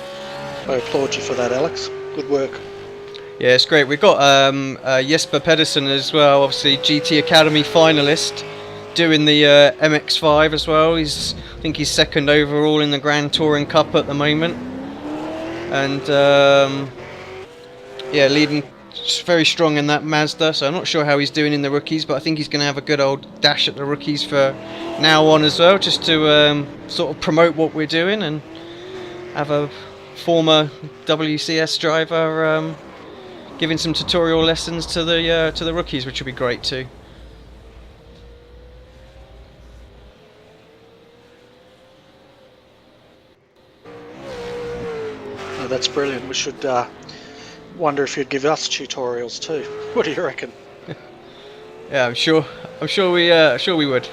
I applaud you for that, Alex. Good work. Yeah, it's great. We've got Jesper Pedersen as well, obviously GT Academy finalist, doing the MX-5 as well. I think he's second overall in the Grand Touring Cup at the moment, and yeah, leading very strong in that Mazda. So I'm not sure how he's doing in the rookies, but I think he's going to have a good old dash at the rookies for now on as well, just to sort of promote what we're doing and have a former WCS driver giving some tutorial lessons to the rookies, which will be great too. Oh, that's brilliant. We should wonder if you'd give us tutorials too. What do you reckon? Yeah, I'm sure we would.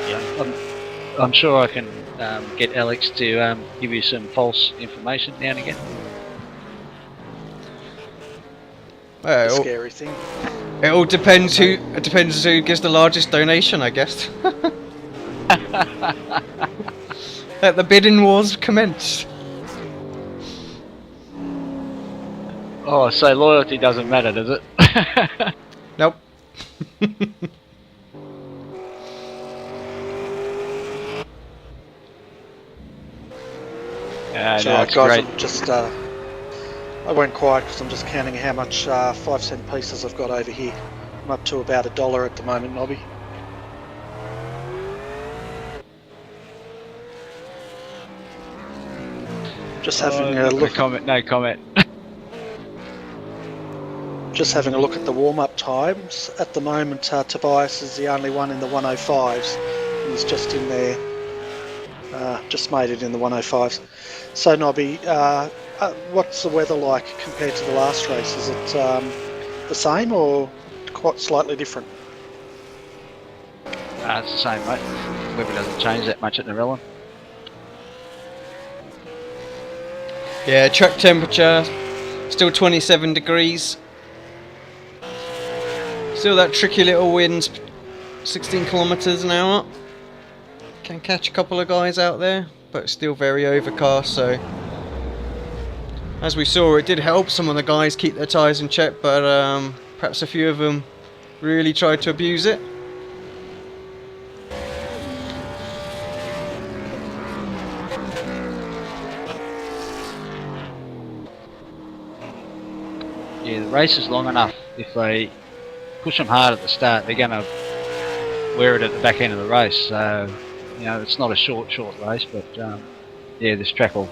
Yeah, I'm sure I can get Alex to give you some false information now and again. The scary thing. It all depends who gives the largest donation, I guess. Let the bidding wars commence. Oh, so loyalty doesn't matter, does it? Nope. So no, it's guys, great. I'm just I went quiet because I'm just counting how much 5-cent pieces I've got over here. I'm up to about $1 at the moment, Nobby. Just having a look. No comment. Just having a look at the warm-up times. At the moment, Tobias is the only one in the 105s. He's just in there. Just made it in the 105s. So, Nobby, what's the weather like compared to the last race? Is it the same or quite slightly different? It's the same, mate. Weather doesn't change that much at Narellan. Yeah, track temperature still 27 degrees. Still that tricky little wind, 16 kilometers an hour. Can catch a couple of guys out there, but still very overcast. So as we saw, it did help some of the guys keep their tyres in check, but perhaps a few of them really tried to abuse it. Yeah, the race is long enough. If they push them hard at the start, they're going to wear it at the back end of the race. So, you know, it's not a short race, but yeah, this track will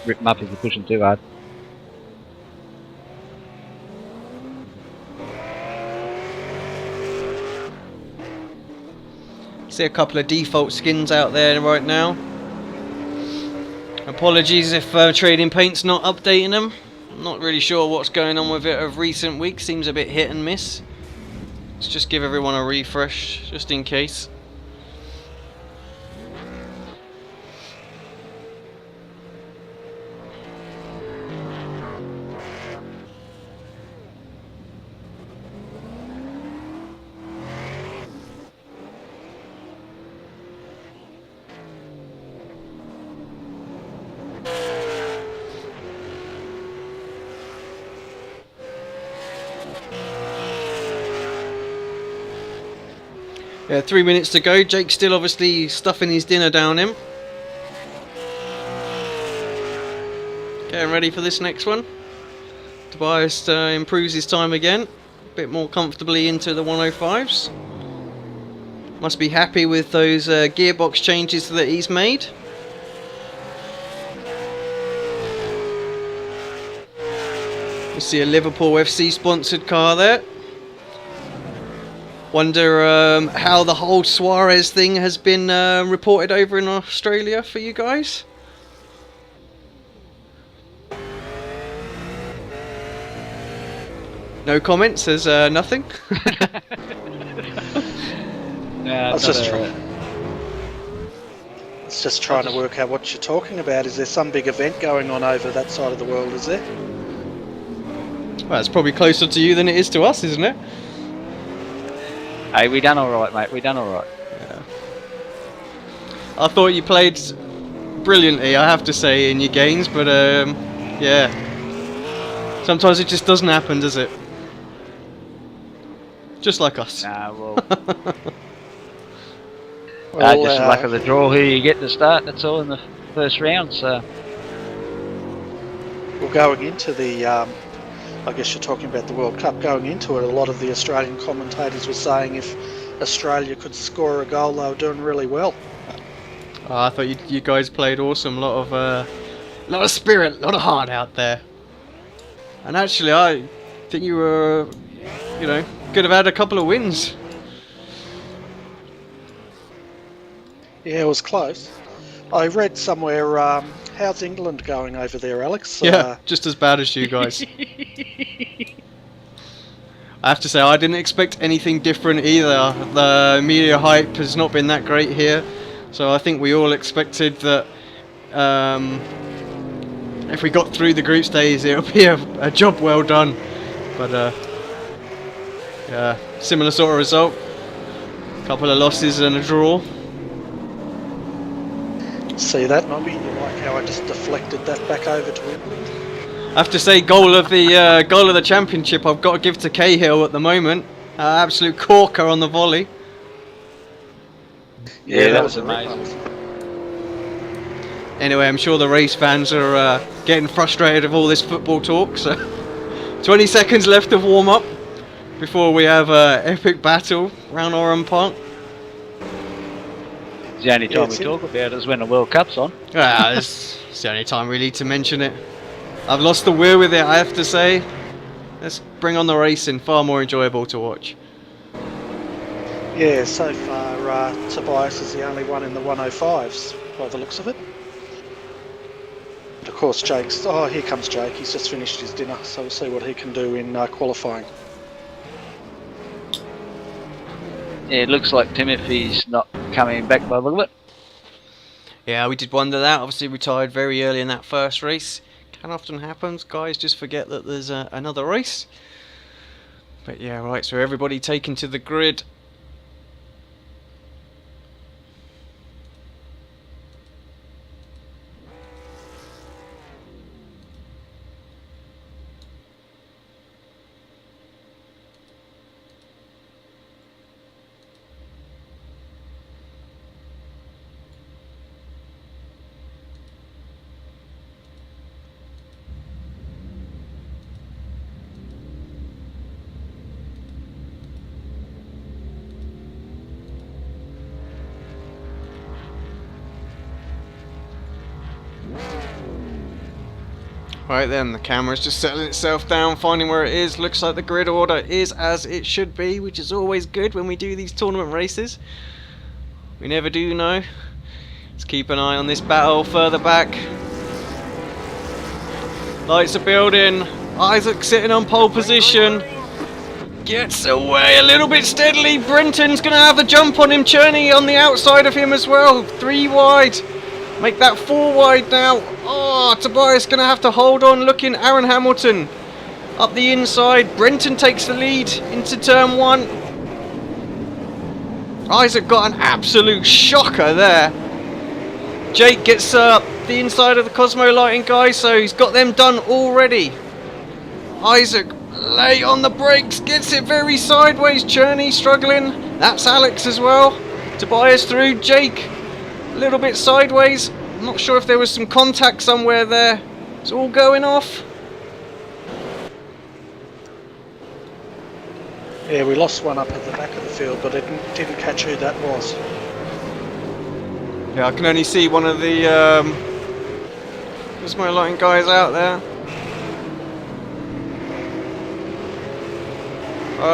rip them up if they push them too hard. See a couple of default skins out there right now. Apologies if Trading Paint's not updating them. I'm not really sure what's going on with it of recent weeks. Seems a bit hit and miss. Let's just give everyone a refresh, just in case. Yeah, 3 minutes to go. Jake's still obviously stuffing his dinner down him. Getting ready for this next one. Tobias improves his time again. A bit more comfortably into the 105s. Must be happy with those gearbox changes that he's made. You see a Liverpool FC sponsored car there. Wonder how the whole Suarez thing has been reported over in Australia for you guys. No comments, there's nothing. I was just trying to work out what you're talking about. Is there some big event going on over that side of the world, is there? Well, it's probably closer to you than it is to us, isn't it? Hey, we done alright, mate, we done alright. Yeah. I thought you played brilliantly, I have to say, in your games, but yeah. Sometimes it just doesn't happen, does it? Just like us. Nah, well... just luck of the draw who you get to start, that's all in the first round, so... Well, going into the, I guess you're talking about the World Cup, going into it, a lot of the Australian commentators were saying if Australia could score a goal, they were doing really well. Oh, I thought you guys played awesome, lot of spirit, lot of heart out there. And actually, I think you were, you know, could have had a couple of wins. Yeah, it was close. I read somewhere, how's England going over there, Alex? Yeah, just as bad as you guys. I have to say, I didn't expect anything different either. The media hype has not been that great here. So I think we all expected that if we got through the group stage, it'll be a job well done. But yeah, similar sort of result. A couple of losses and a draw. See that, Nobby? You like how I just deflected that back over to England? I have to say, goal of the championship, I've got to give to Cahill at the moment. Absolute corker on the volley. Yeah, that was amazing. Anyway, I'm sure the race fans are getting frustrated of all this football talk. So, 20 seconds left of warm up before we have an epic battle around Oran Park. The only time we talk about it is when the World Cup's on. It's the only time really to mention it. I've lost the will with it, I have to say. Let's bring on the racing, far more enjoyable to watch. Yeah, so far Tobias is the only one in the 105s, by the looks of it. And of course Jake's, oh here comes Jake, he's just finished his dinner, so we'll see what he can do in qualifying. Yeah, it looks like Timothy's not coming back by the look of it. Yeah, we did wonder that. Obviously retired very early in that first race. Can often happen. Guys just forget that there's another race. But yeah, right, so everybody taken to the grid. Right then, the camera's just settling itself down, finding where it is. Looks like the grid order is as it should be, which is always good when we do these tournament races. We never do know. Let's keep an eye on this battle further back. Lights are building. Isaac sitting on pole position. Gets away a little bit steadily. Brenton's going to have a jump on him. Cherney on the outside of him as well. 3 wide. Make that 4 wide now. Oh, Tobias going to have to hold on. Looking, Aaron Hamilton up the inside. Brenton takes the lead into turn 1. Isaac got an absolute shocker there. Jake gets the inside of the Cosmo lighting guy, so he's got them done already. Isaac Late on the brakes, gets it very sideways. Cherney struggling. That's Alex as well. Tobias through. Jake a little bit sideways. I'm not sure if there was some contact somewhere there. It's all going off. Yeah, we lost one up at the back of the field, but I didn't catch who that was. Yeah, I can only see one of the Gizmo Lighting guys out there.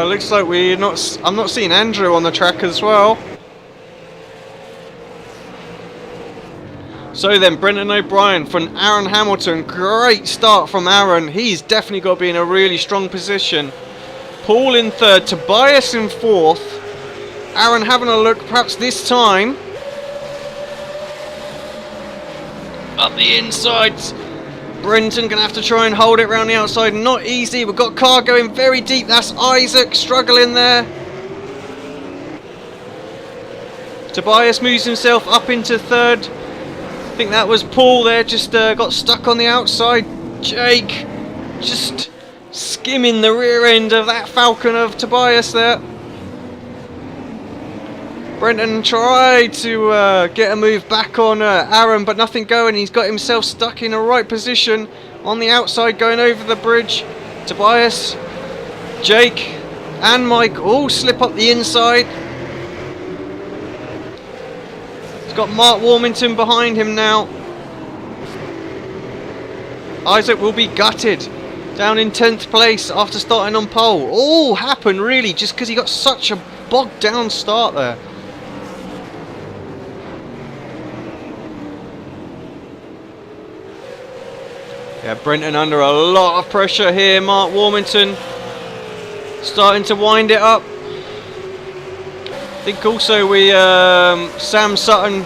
Looks like I'm not seeing Andrew on the track as well. So then, Brendan O'Brien from Aaron Hamilton. Great start from Aaron. He's definitely got to be in a really strong position. Paul in third, Tobias in fourth. Aaron having a look, perhaps this time. Up the inside. Brenton gonna have to try and hold it around the outside. Not easy. We've got car going very deep. That's Isaac struggling there. Tobias moves himself up into third. I think that was Paul there, just got stuck on the outside. Jake just skimming the rear end of that Falcon of Tobias there. Brenton tried to get a move back on Aaron, but nothing going. He's got himself stuck in a right position on the outside going over the bridge. Tobias, Jake and Mike all slip up the inside. He's got Mark Warmington behind him now. Isaac will be gutted. Down in 10th place after starting on pole. All happened really just because he got such a bogged down start there. Yeah, Brenton under a lot of pressure here. Mark Warmington starting to wind it up. I think also Sam Sutton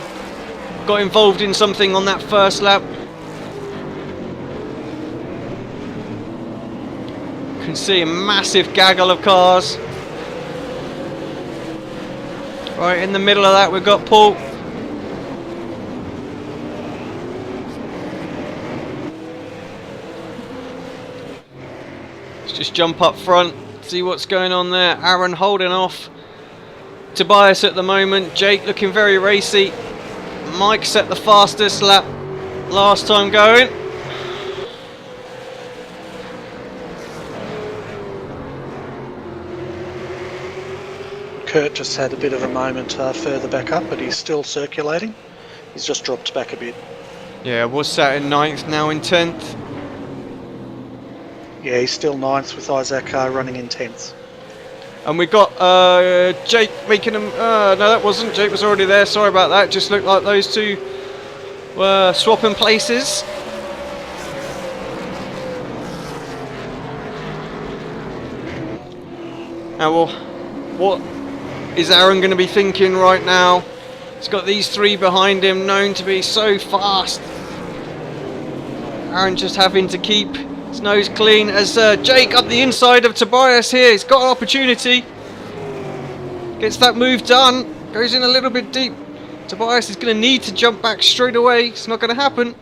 got involved in something on that first lap. You can see a massive gaggle of cars. Right in the middle of that we've got Paul. Let's just jump up front, see what's going on there. Aaron holding off Tobias at the moment. Jake looking very racy. Mike set the fastest lap last time going. Kurt just had a bit of a moment further back up, but he's still circulating. He's just dropped back a bit. Yeah, was sat in 9th, now in 10th. Yeah, he's still 9th with Isaac running in 10th. And we got Jake making him. No, that wasn't. Jake was already there. Sorry about that. Just looked like those two were swapping places. Now, well, what is Aaron going to be thinking right now? He's got these three behind him, known to be so fast. Aaron just having to keep his nose clean as Jake up the inside of Tobias here. He's got an opportunity. Gets that move done. Goes in a little bit deep. Tobias is going to need to jump back straight away. It's not going to happen.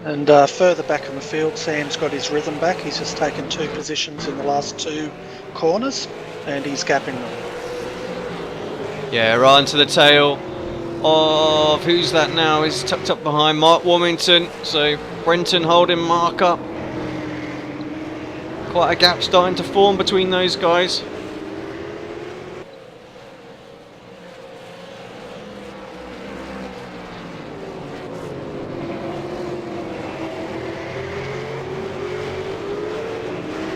And further back in the field, Sam's got his rhythm back. He's just taken 2 positions in the last 2 corners, and he's gapping them. Yeah, right into the tail of, who's that now? He's tucked up behind Mark Warmington. So Brenton holding Mark up. Quite a gap starting to form between those guys.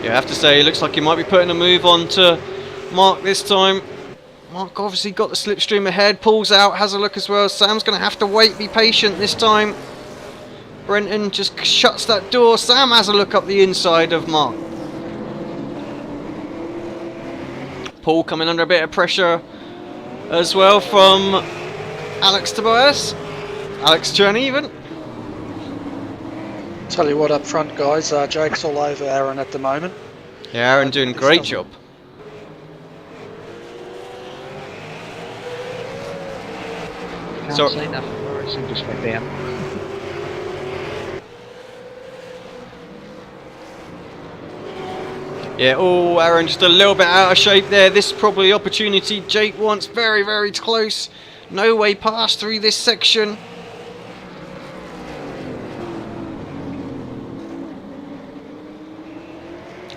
Yeah, I have to say, it looks like he might be putting a move on to Mark this time. Mark obviously got the slipstream ahead, pulls out, has a look as well. Sam's going to have to wait, be patient this time. Brenton just shuts that door. Sam has a look up the inside of Mark. Paul coming under a bit of pressure as well from Alex Tobias. Alex Cherney even. Tell you what, up front, guys, Jake's all over Aaron at the moment. Yeah, Aaron doing a great job. Can't see nothing for it, just went down. Yeah, oh, Aaron just a little bit out of shape there. This is probably opportunity Jake wants. Very, very close. No way past through this section.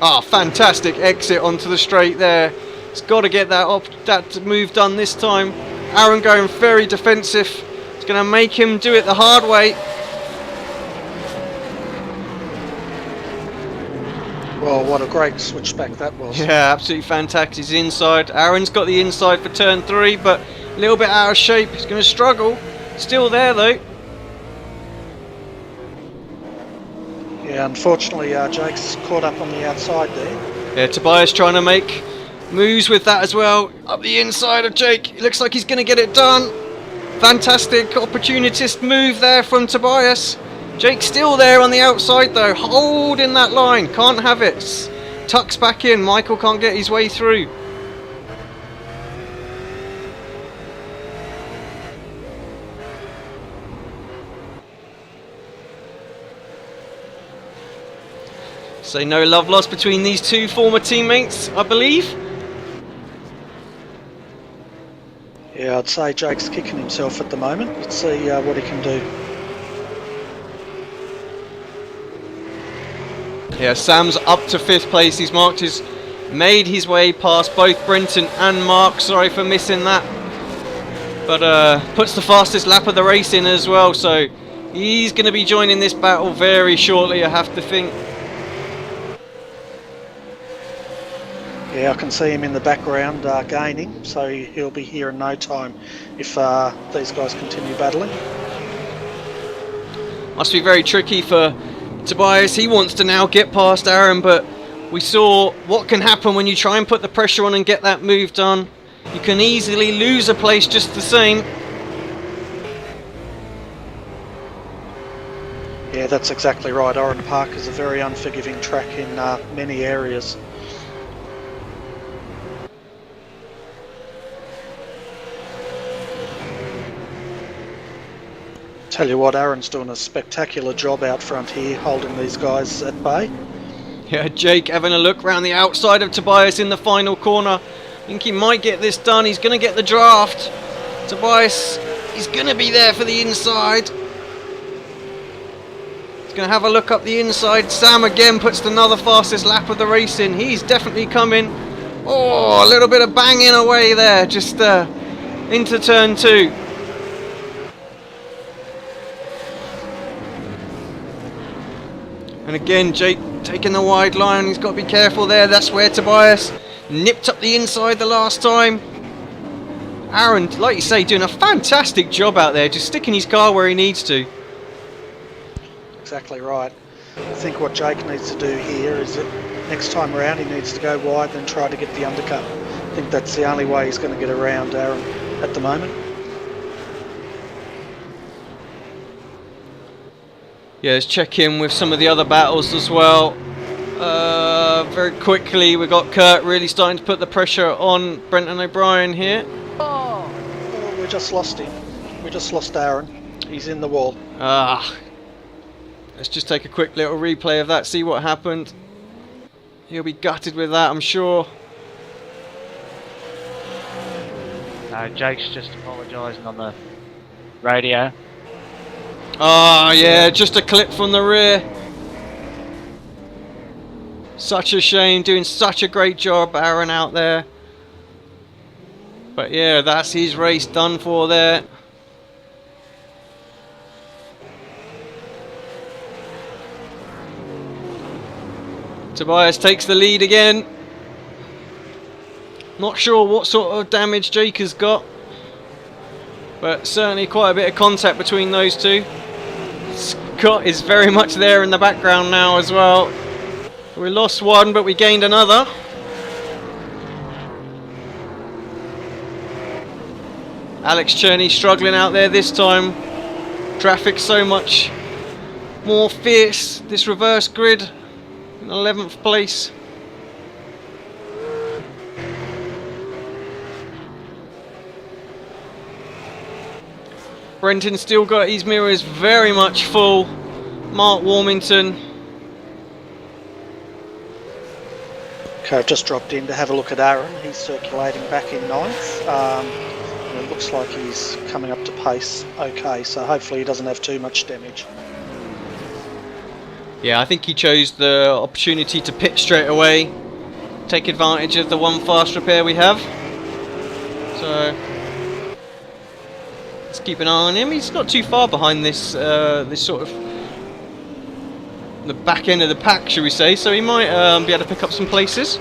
Ah, fantastic exit onto the straight there. He's got to get that move done this time. Aaron going very defensive. It's going to make him do it the hard way. Well, what a great switchback that was. Yeah, absolutely fantastic. He's inside. Aaron's got the inside for turn 3, but a little bit out of shape. He's going to struggle. Still there though. Yeah, unfortunately, Jake's caught up on the outside there. Yeah, Tobias trying to make moves with that as well. Up the inside of Jake. It looks like he's going to get it done. Fantastic opportunist move there from Tobias. Jake's still there on the outside though, holding that line, can't have it. Tucks back in, Michael can't get his way through. So no love lost between these two former teammates, I believe. Yeah, I'd say Jake's kicking himself at the moment. Let's see what he can do. Yeah, Sam's up to 5th place. He's made his way past both Brenton and Mark. Sorry for missing that. But puts the fastest lap of the race in as well. So he's going to be joining this battle very shortly, I have to think. Yeah, I can see him in the background gaining. So he'll be here in no time if these guys continue battling. Must be very tricky for Tobias. He wants to now get past Aaron, but we saw what can happen when you try and put the pressure on and get that move done. You can easily lose a place just the same. Yeah, that's exactly right. Oran Park is a very unforgiving track in many areas. Tell you what, Aaron's doing a spectacular job out front here, holding these guys at bay. Yeah, Jake having a look around the outside of Tobias in the final corner. I think he might get this done. He's going to get the draft. Tobias, he's going to be there for the inside. He's going to have a look up the inside. Sam again puts another fastest lap of the race in. He's definitely coming. Oh, a little bit of banging away there, just into turn 2. And again, Jake taking the wide line. He's got to be careful there. That's where Tobias nipped up the inside the last time. Aaron, like you say, doing a fantastic job out there, just sticking his car where he needs to. Exactly right. I think what Jake needs to do here is that next time around he needs to go wide and try to get the undercut. I think that's the only way he's going to get around Aaron at the moment. Yeah, let's check in with some of the other battles as well. Very quickly, we got Kurt really starting to put the pressure on Brenton O'Brien here. Oh, we just lost him. We just lost Aaron. He's in the wall. Let's just take a quick little replay of that, see what happened. He'll be gutted with that, I'm sure. No, Jake's just apologising on the radio. Ah, yeah, just a clip from the rear. Such a shame, doing such a great job, Aaron, out there. But yeah, that's his race done for there. Tobias takes the lead again. Not sure what sort of damage Jake has got, but certainly quite a bit of contact between those two. Scott is very much there in the background now as well. We lost one, but we gained another. Alex Cherney struggling out there this time. Traffic so much more fierce. This reverse grid in 11th place. Brenton still got his mirrors very much full. Mark Warmington Okay, I've just dropped in to have a look at Aaron. He's circulating back in ninth. And it looks like he's coming up to pace okay, so hopefully he doesn't have too much damage. Yeah, I think he chose the opportunity to pit straight away, take advantage of the one fast repair we have. So let's keep an eye on him. He's not too far behind this this sort of the back end of the pack, should we say? So he might be able to pick up some places.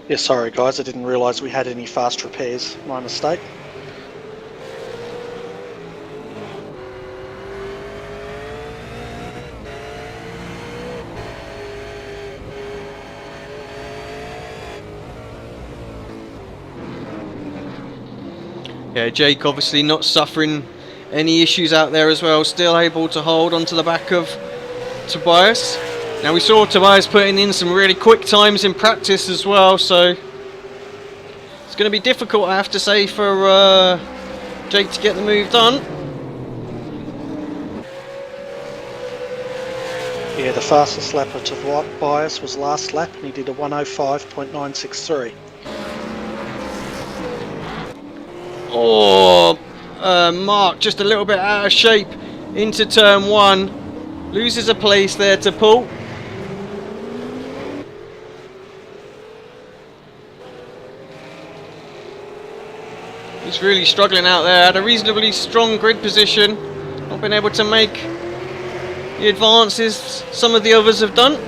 Yeah, sorry guys, I didn't realise we had any fast repairs. My mistake. Yeah, Jake obviously not suffering any issues out there as well, still able to hold onto the back of Tobias. Now we saw Tobias putting in some really quick times in practice as well, so it's going to be difficult, I have to say, for Jake to get the move done. Yeah, the fastest lap of Tobias was last lap and he did a 105.963. Oh, Mark just a little bit out of shape into turn one, loses a place there to Paul. He's really struggling out there, had a reasonably strong grid position, not been able to make the advances some of the others have done.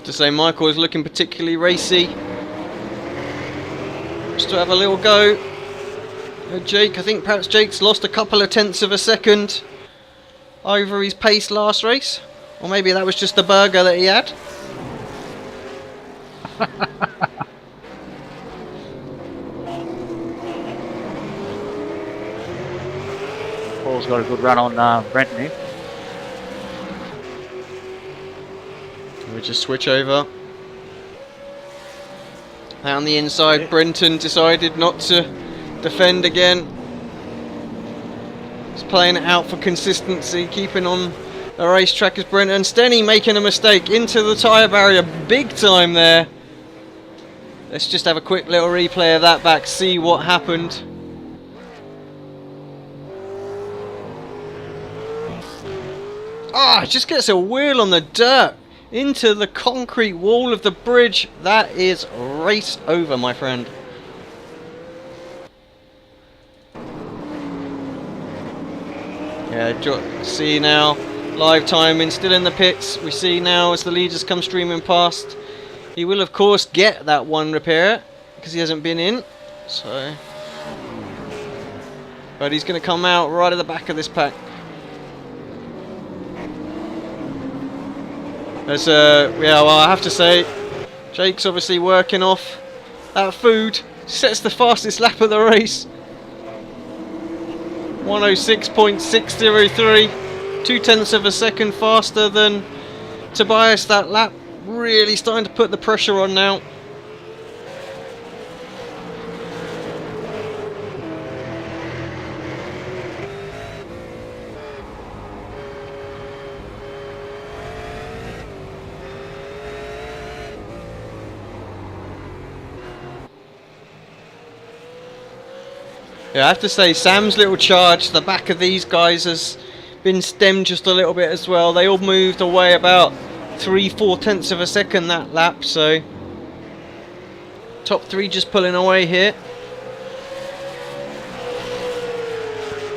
To say Michael is looking particularly racy. Just to have a little go at Jake. I think perhaps Jake's lost a couple of tenths of a second over his pace last race, or maybe that was just the burger that he had. Paul's got a good run on Brenton here. We just switch over. Down the inside, Brenton decided not to defend again. He's playing it out for consistency, keeping on the racetrack as Brenton. Stenny making a mistake into the tyre barrier big time there. Let's just have a quick little replay of that back, see what happened. Ah, just gets a wheel on the dirt into the concrete wall of the bridge. That is race over, my friend. Yeah, see now, live timing, still in the pits. We see now as the leaders come streaming past. He will of course get that one repair because he hasn't been in. So, but he's going to come out right at the back of this pack. Yeah, well, I have to say, Jake's obviously working off that food. Sets the fastest lap of the race. 106.603, 0.2 of a second faster than Tobias that lap. Really starting to put the pressure on now. Yeah, I have to say, Sam's little charge to the back of these guys has been stemmed just a little bit as well. They all moved away about 3/4 of a second that lap, so top three just pulling away here.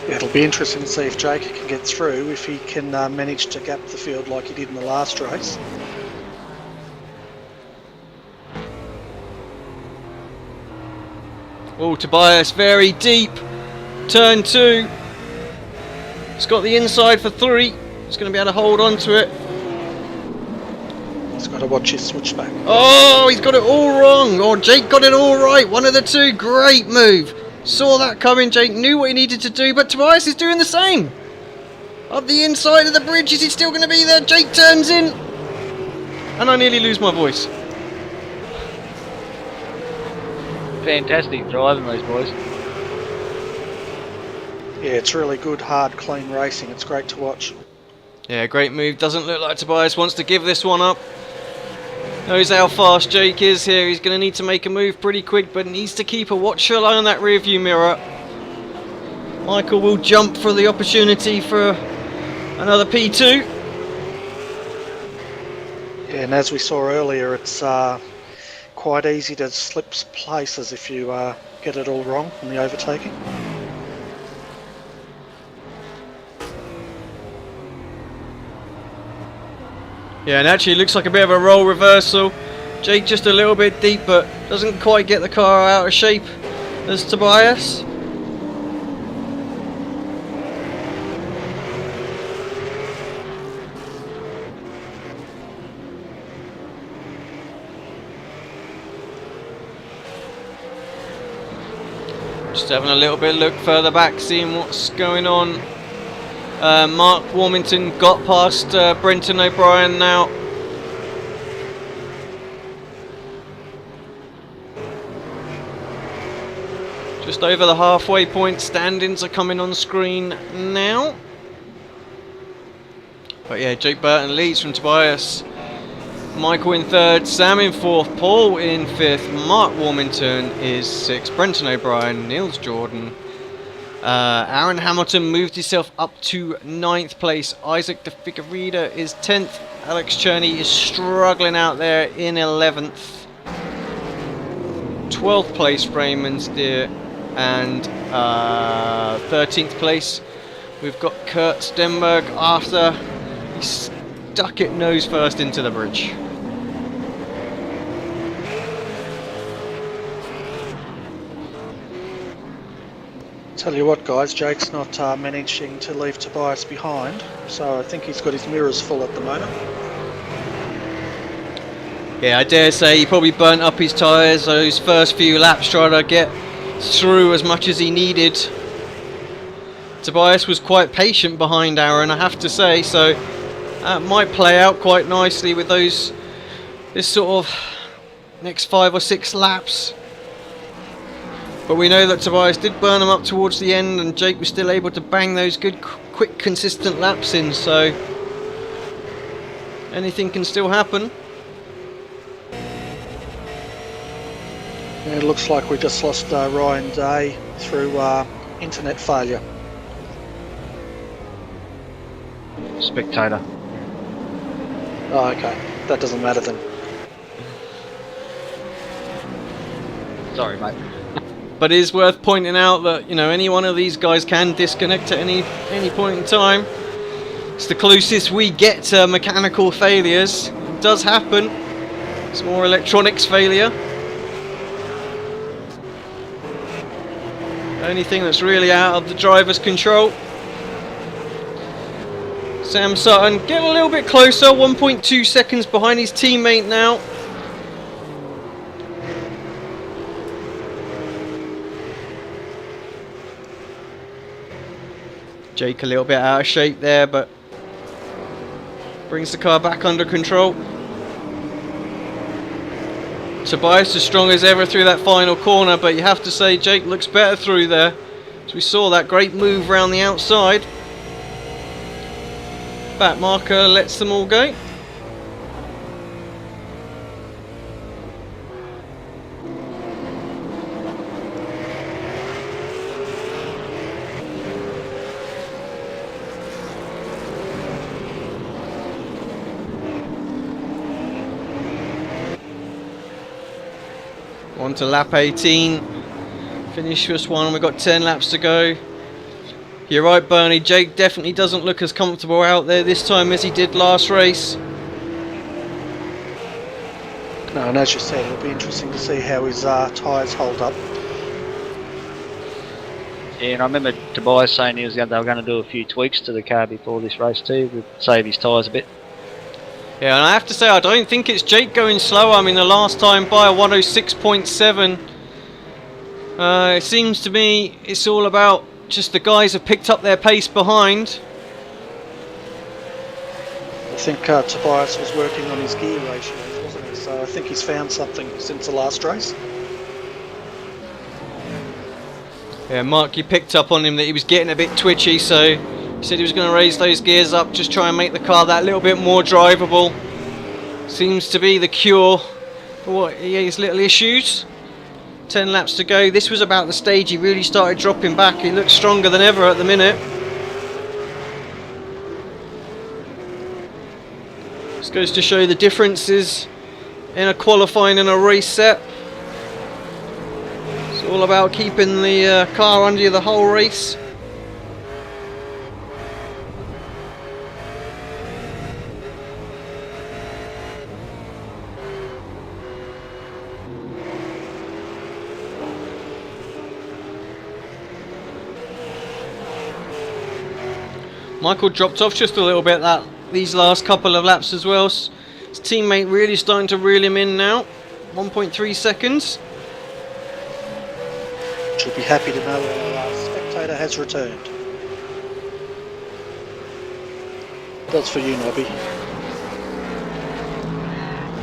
Yeah, it'll be interesting to see if Jake can get through, if he can manage to gap the field like he did in the last race. Oh, Tobias very deep. Turn two. He's got the inside for three. He's going to be able to hold on to it. He's got to watch his switchback. Oh, he's got it all wrong. Or Jake got it all right. One of the two. Great move. Saw that coming. Jake knew what he needed to do, but Tobias is doing the same. Up the inside of the bridge. Is he still going to be there? Jake turns in. And I nearly lose my voice. fantastic driving, these boys. Yeah, it's really good, hard, clean racing. It's great to watch. Yeah, great move. Doesn't look like Tobias wants to give this one up. Knows how fast Jake is here. He's going to need to make a move pretty quick, but needs to keep a watchful eye on that rear view mirror. Michael will jump for the opportunity for another P2. Yeah, and as we saw earlier, it's quite easy to slip places if you get it all wrong on the overtaking. Yeah, and actually it looks like a bit of a role reversal. Jake just a little bit deep, but doesn't quite get the car out of shape as Tobias. Just having a little bit look further back, seeing what's going on. Mark Warmington got past Brenton O'Brien now. Just over the halfway point, standings are coming on screen now. But yeah, Jake Burton leads from Tobias. Michael in third, Sam in fourth, Paul in fifth, Mark Warmington is sixth, Brenton O'Brien, Niels Jordan. Aaron Hamilton moved himself up to 9th place. Isaac de Figueredo is 10th. Alex Cherney is struggling out there in 11th. 12th place Raymond Steer, and 13th place we've got Kurt Stenberg after he stuck it nose first into the bridge. Tell you what, guys, Jake's not managing to leave Tobias behind, so I think he's got his mirrors full at the moment. Yeah, I dare say he probably burnt up his tyres those first few laps trying to get through as much as he needed. Tobias was quite patient behind Aaron, I have to say, so that might play out quite nicely with this sort of next 5 or 6 laps. But we know that Tobias did burn them up towards the end, and Jake was still able to bang those good, quick, consistent laps in, so anything can still happen. Yeah, it looks like we just lost Ryan Day through internet failure. Spectator. Oh, okay. That doesn't matter then. Sorry, mate. But it is worth pointing out that, you know, any one of these guys can disconnect at any point in time. It's the closest we get to mechanical failures. It does happen. It's more electronics failure. Anything that's really out of the driver's control. Sam Sutton getting a little bit closer, 1.2 seconds behind his teammate now. Jake a little bit out of shape there, but brings the car back under control. Tobias as strong as ever through that final corner, but you have to say Jake looks better through there. So we saw that great move around the outside. Back marker lets them all go. On to lap 18. Finish this one. We've got 10 laps to go. You're right, Bernie. Jake definitely doesn't look as comfortable out there this time as he did last race. No, and as you said, it'll be interesting to see how his tyres hold up. Yeah, and I remember Tobias saying they were going to do a few tweaks to the car before this race too, to save his tyres a bit. Yeah, and I have to say, I don't think it's Jake going slower. I mean, the last time by a 106.7. It seems to me it's all about just the guys have picked up their pace behind. I think Tobias was working on his gear ratios, wasn't he? So I think he's found something since the last race. Yeah, Mark, you picked up on him that he was getting a bit twitchy, so he said he was going to raise those gears up, just try and make the car that little bit more drivable. Seems to be the cure for what his little issues. 10 laps to go. This was about the stage he really started dropping back. He looks stronger than ever at the minute. This goes to show the differences in a qualifying and a race set. It's all about keeping the car under you the whole race. Michael dropped off just a little bit these last couple of laps as well. His teammate really starting to reel him in now. 1.3 seconds. Should be happy to know our spectator has returned. That's for you, Nobby.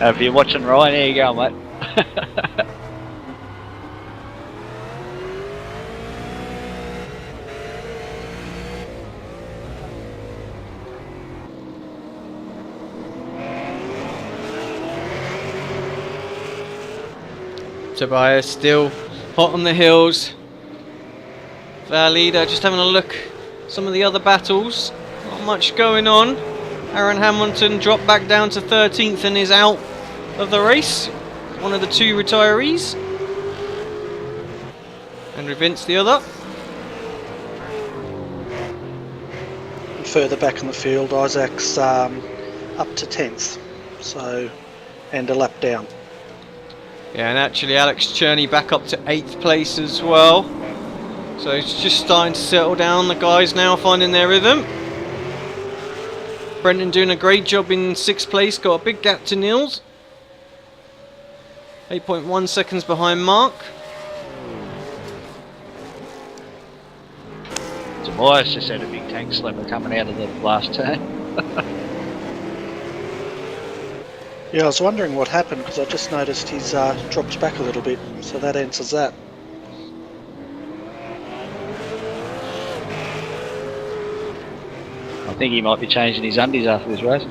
If you're watching Ryan, there you go, mate. Tobias still hot on the heels. Our leader just having a look at some of the other battles. Not much going on. Aaron Hamilton dropped back down to 13th and is out of the race. One of the two retirees. Henry Vince the other. And further back in the field, Isaac's up to 10th. So, and a lap down. Yeah, and actually Alex Cherney back up to 8th place as well. So it's just starting to settle down. The guys now finding their rhythm. Brendan doing a great job in 6th place. Got a big gap to Nils. 8.1 seconds behind Mark. Tobias just had a big tank slammer coming out of the last turn. Yeah, I was wondering what happened because I just noticed he's dropped back a little bit, so that answers that. I think he might be changing his undies after this race.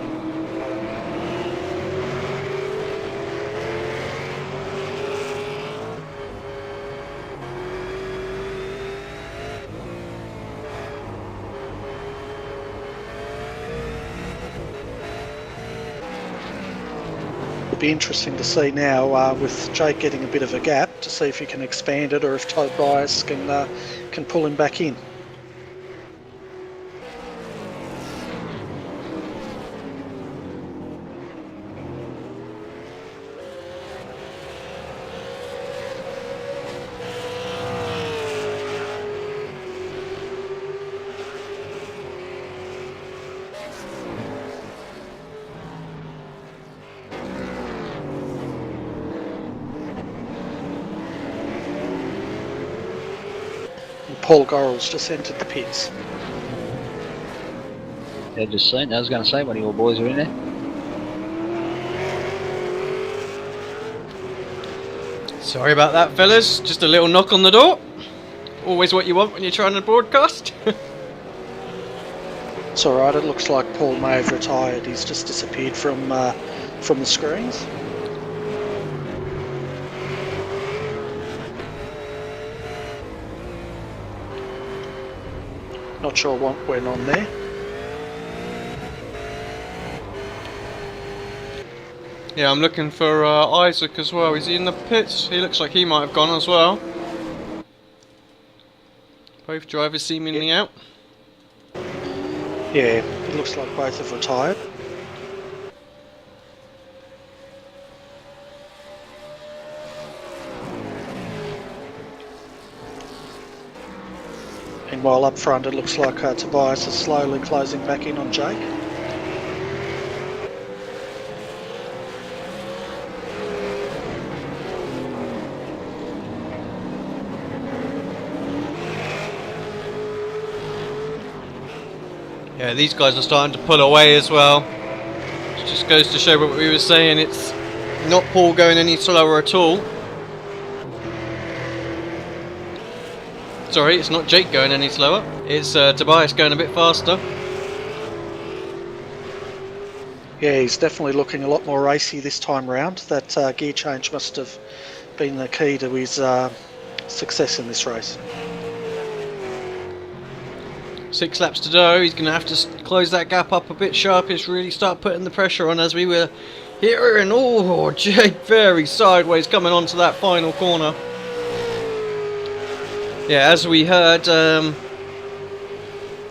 It'll be interesting to see now with Jake getting a bit of a gap to see if he can expand it or if Tobias can pull him back in. Paul Gorrell's just entered the pits. Yeah, just seen. I was going to say one of your boys are in there. Sorry about that, fellas. Just a little knock on the door. Always what you want when you're trying to broadcast. It's alright, it looks like Paul may have retired. He's just disappeared from the screens. Not sure what went on there. Yeah, I'm looking for Isaac as well. Is he in the pits? He looks like he might have gone as well. Both drivers seemingly out. Yeah, it looks like both have retired. Meanwhile up front it looks like Tobias is slowly closing back in on Jake. Yeah, these guys are starting to pull away as well. It just goes to show what we were saying, it's not Paul going any slower at all. Sorry, it's not Jake going any slower. It's Tobias going a bit faster. Yeah, he's definitely looking a lot more racy this time round. That gear change must have been the key to his success in this race. 6 laps to go. He's going to have to close that gap up a bit sharpish, really start putting the pressure on as we were hearing. Oh, Jake very sideways coming onto that final corner. Yeah, as we heard,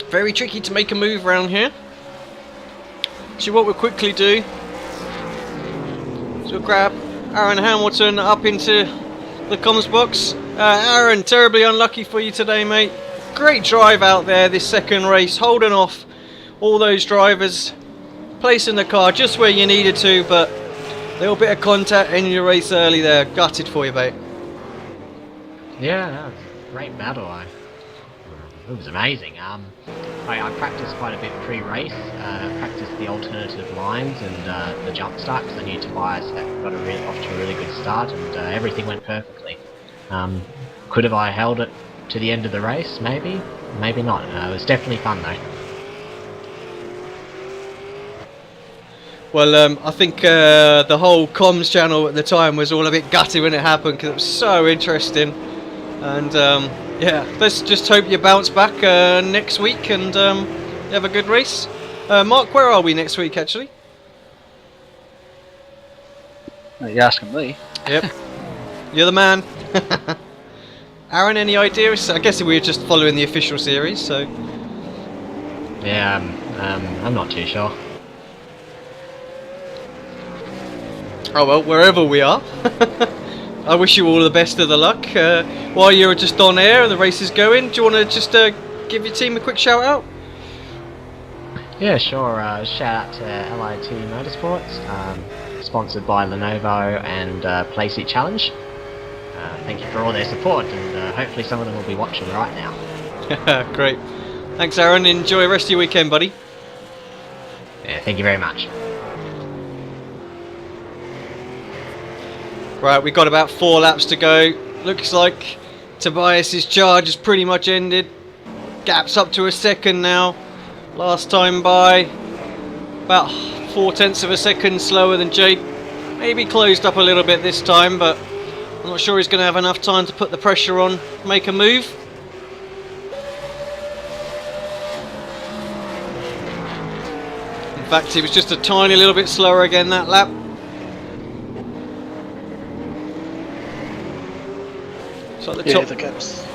very tricky to make a move around here. So what we'll quickly do is we'll grab Aaron Hamilton up into the comms box. Aaron, terribly unlucky for you today, mate. Great drive out there this second race, holding off all those drivers, placing the car just where you needed to, but a little bit of contact in your race early there. Gutted for you, mate. Yeah, that was a great battle. It was amazing. I practiced quite a bit pre-race, practiced the alternative lines and the jump start because I knew Tobias had got off to a really good start, and everything went perfectly. Could have I held it to the end of the race? Maybe, maybe not. It was definitely fun though. Well, I think the whole comms channel at the time was all a bit gutty when it happened because it was so interesting. And yeah, let's just hope you bounce back next week and you have a good race. Mark, where are we next week actually? You're asking me? Yep. You're the man. Aaron, any ideas? I guess we were just following the official series, so... Yeah, I'm not too sure. Oh well, wherever we are. I wish you all the best of the luck. While you're just on air and the race is going, do you want to just give your team a quick shout out? Yeah, sure. Shout out to LIT Motorsports, sponsored by Lenovo and Playseat Challenge. Thank you for all their support, and hopefully some of them will be watching right now. Great. Thanks, Aaron. Enjoy the rest of your weekend, buddy. Yeah, thank you very much. Right, we've got about 4 laps to go. Looks like Tobias's charge has pretty much ended. Gap's up to a second now. Last time by about 0.4 of a second slower than Jake. Maybe closed up a little bit this time, but I'm not sure he's going to have enough time to put the pressure on, make a move. In fact, he was just a tiny little bit slower again that lap. So at the top. The gaps.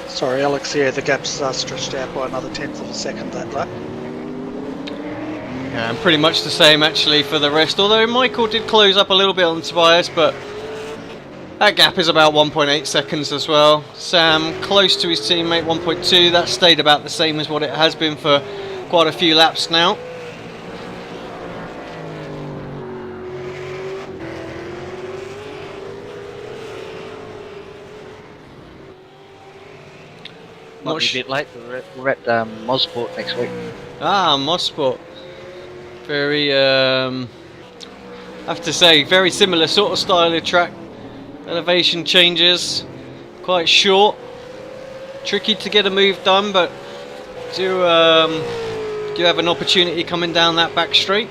Sorry, Alex. Yeah, the gaps stretched out by another 1/10 of a second that lap. Yeah, and pretty much the same actually for the rest. Although Michael did close up a little bit on Tobias, but that gap is about 1.8 seconds as well. Sam close to his teammate, 1.2. That stayed about the same as what it has been for quite a few laps now. Might be a bit late, but we're at Mosport next week. Ah, Mosport. Very, I have to say, very similar sort of style of track. Elevation changes, quite short. Tricky to get a move done, but do you have an opportunity coming down that back straight?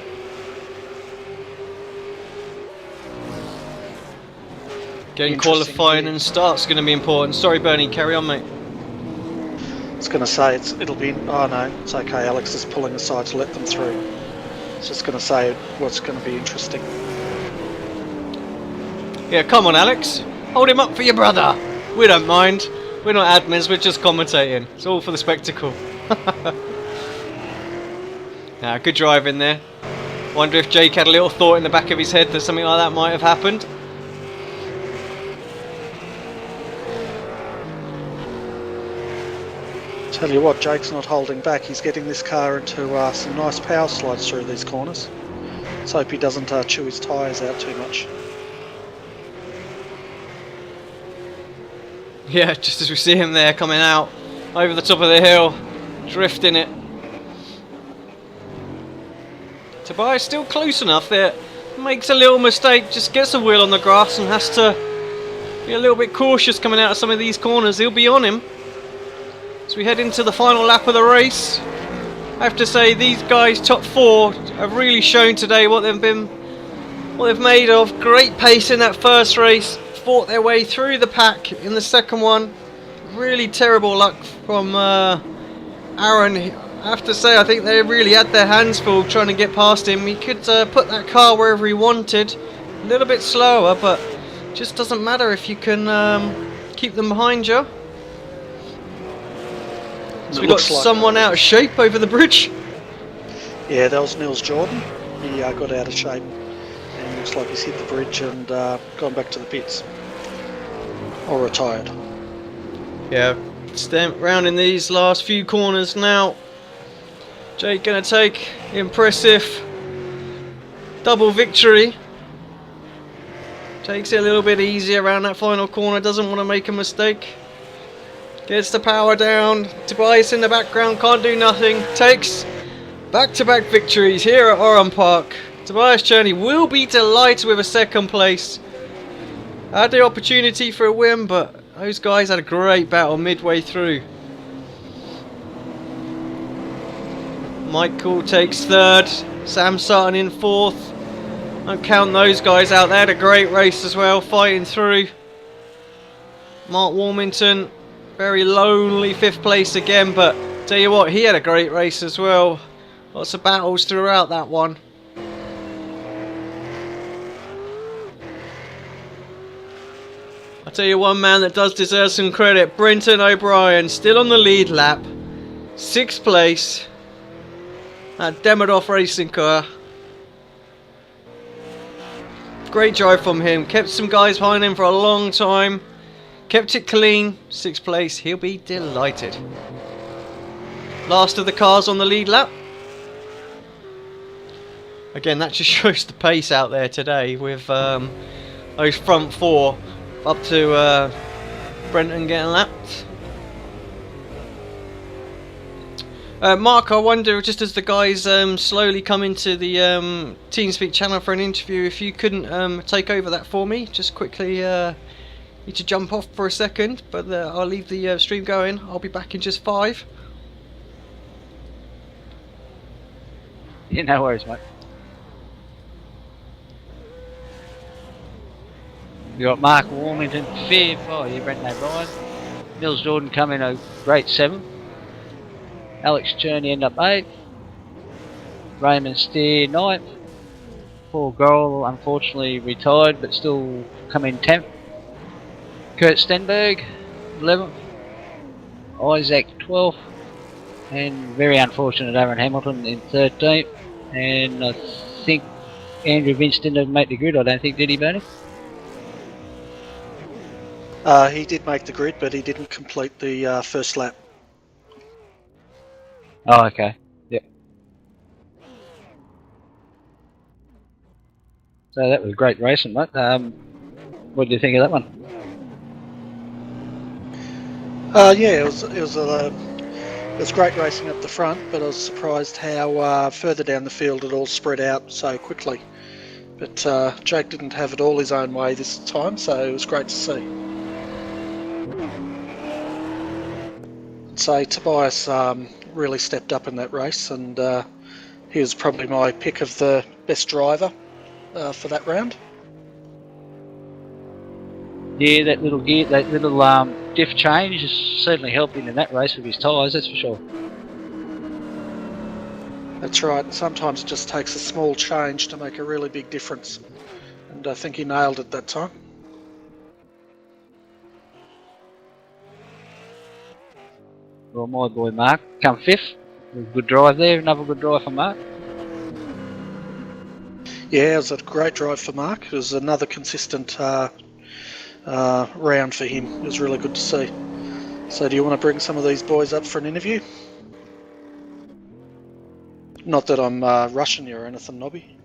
Getting qualifying and start's going to be important. Sorry, Bernie, carry on, mate. I was going to say it'll be. Oh no, it's okay. Alex is pulling aside to let them through. I was just going to say what's going to be interesting. Yeah, come on, Alex. Hold him up for your brother. We don't mind. We're not admins. We're just commentating. It's all for the spectacle. Nah, good drive in there. Wonder if Jake had a little thought in the back of his head that something like that might have happened. Tell you what, Jake's not holding back. He's getting this car into some nice power slides through these corners. Let's hope he doesn't chew his tyres out too much. Yeah, just as we see him there coming out over the top of the hill, drifting it. Tobias still close enough there. Makes a little mistake, just gets a wheel on the grass and has to Be a little bit cautious coming out of some of these corners. He'll be on him as we head into the final lap of the race. I have to say, these guys, top 4, have really shown today what they've made of. Great pace in that first race, fought their way through the pack in the second one. Really terrible luck from Aaron. I have to say, I think they really had their hands full trying to get past him. He could put that car wherever he wanted. A little bit slower, but just doesn't matter if you can keep them behind you. So we got someone out of shape over the bridge. Yeah, that was Nils Jordan. He got out of shape and looks like he's hit the bridge and gone back to the pits. Or retired. Yeah, stamp round in these last few corners now. Jake gonna take impressive double victory. Takes it a little bit easier around that final corner, doesn't want to make a mistake. Gets the power down. Tobias in the background can't do nothing. Takes back-to-back victories here at Oran Park. Tobias Cherney will be delighted with a second place. Had the opportunity for a win, but those guys had a great battle midway through. Michael takes third. Sam Sutton in fourth. Don't count those guys out. They had a great race as well, fighting through. Mark Warmington, very lonely 5th place again, but tell you what, he had a great race as well. Lots of battles throughout that one. I'll tell you one man that does deserve some credit, Brenton O'Brien, still on the lead lap. 6th place. That Demidov racing car. Great drive from him, kept some guys behind him for a long time. Kept it clean, 6th place, he'll be delighted. Last of the cars on the lead lap. Again, that just shows the pace out there today with those front 4 up to Brenton getting lapped. Mark, I wonder, just as the guys slowly come into the TeamSpeak channel for an interview, if you couldn't take over that for me, just quickly. Need to jump off for a second, but I'll leave the stream going. I'll be back in just 5. Yeah, no worries, mate. We got Mark Warmington 5th. Oh, yeah, Brenton O'Brien. Nils Jordan coming a great 7th. Alex Cherney end up 8th. Raymond Steer 9th. Paul Gorrell unfortunately retired, but still come in 10th. Kurt Stenberg 11th. Isaac 12th. And very unfortunate Aaron Hamilton in 13th. And I think Andrew Vince didn't make the grid, I don't think, did he, Bernie? He did make the grid, but he didn't complete the first lap. Oh, okay. Yep. So that was great racing, mate. What do you think of that one? Yeah, it was great racing up the front, but I was surprised how further down the field it all spread out so quickly. But Jake didn't have it all his own way this time, so it was great to see. I'd say Tobias really stepped up in that race, and he was probably my pick of the best driver for that round. Yeah, that little gear, that little diff change has certainly helped him in that race with his tyres, that's for sure. That's right, sometimes it just takes a small change to make a really big difference, and I think he nailed it that time. Well, my boy Mark come 5th. Good drive there, another good drive for Mark. Yeah, it was a great drive for Mark. It was another consistent round for him. It was really good to see. So do you want to bring some of these boys up for an interview? Not that I'm rushing you or anything, Nobby.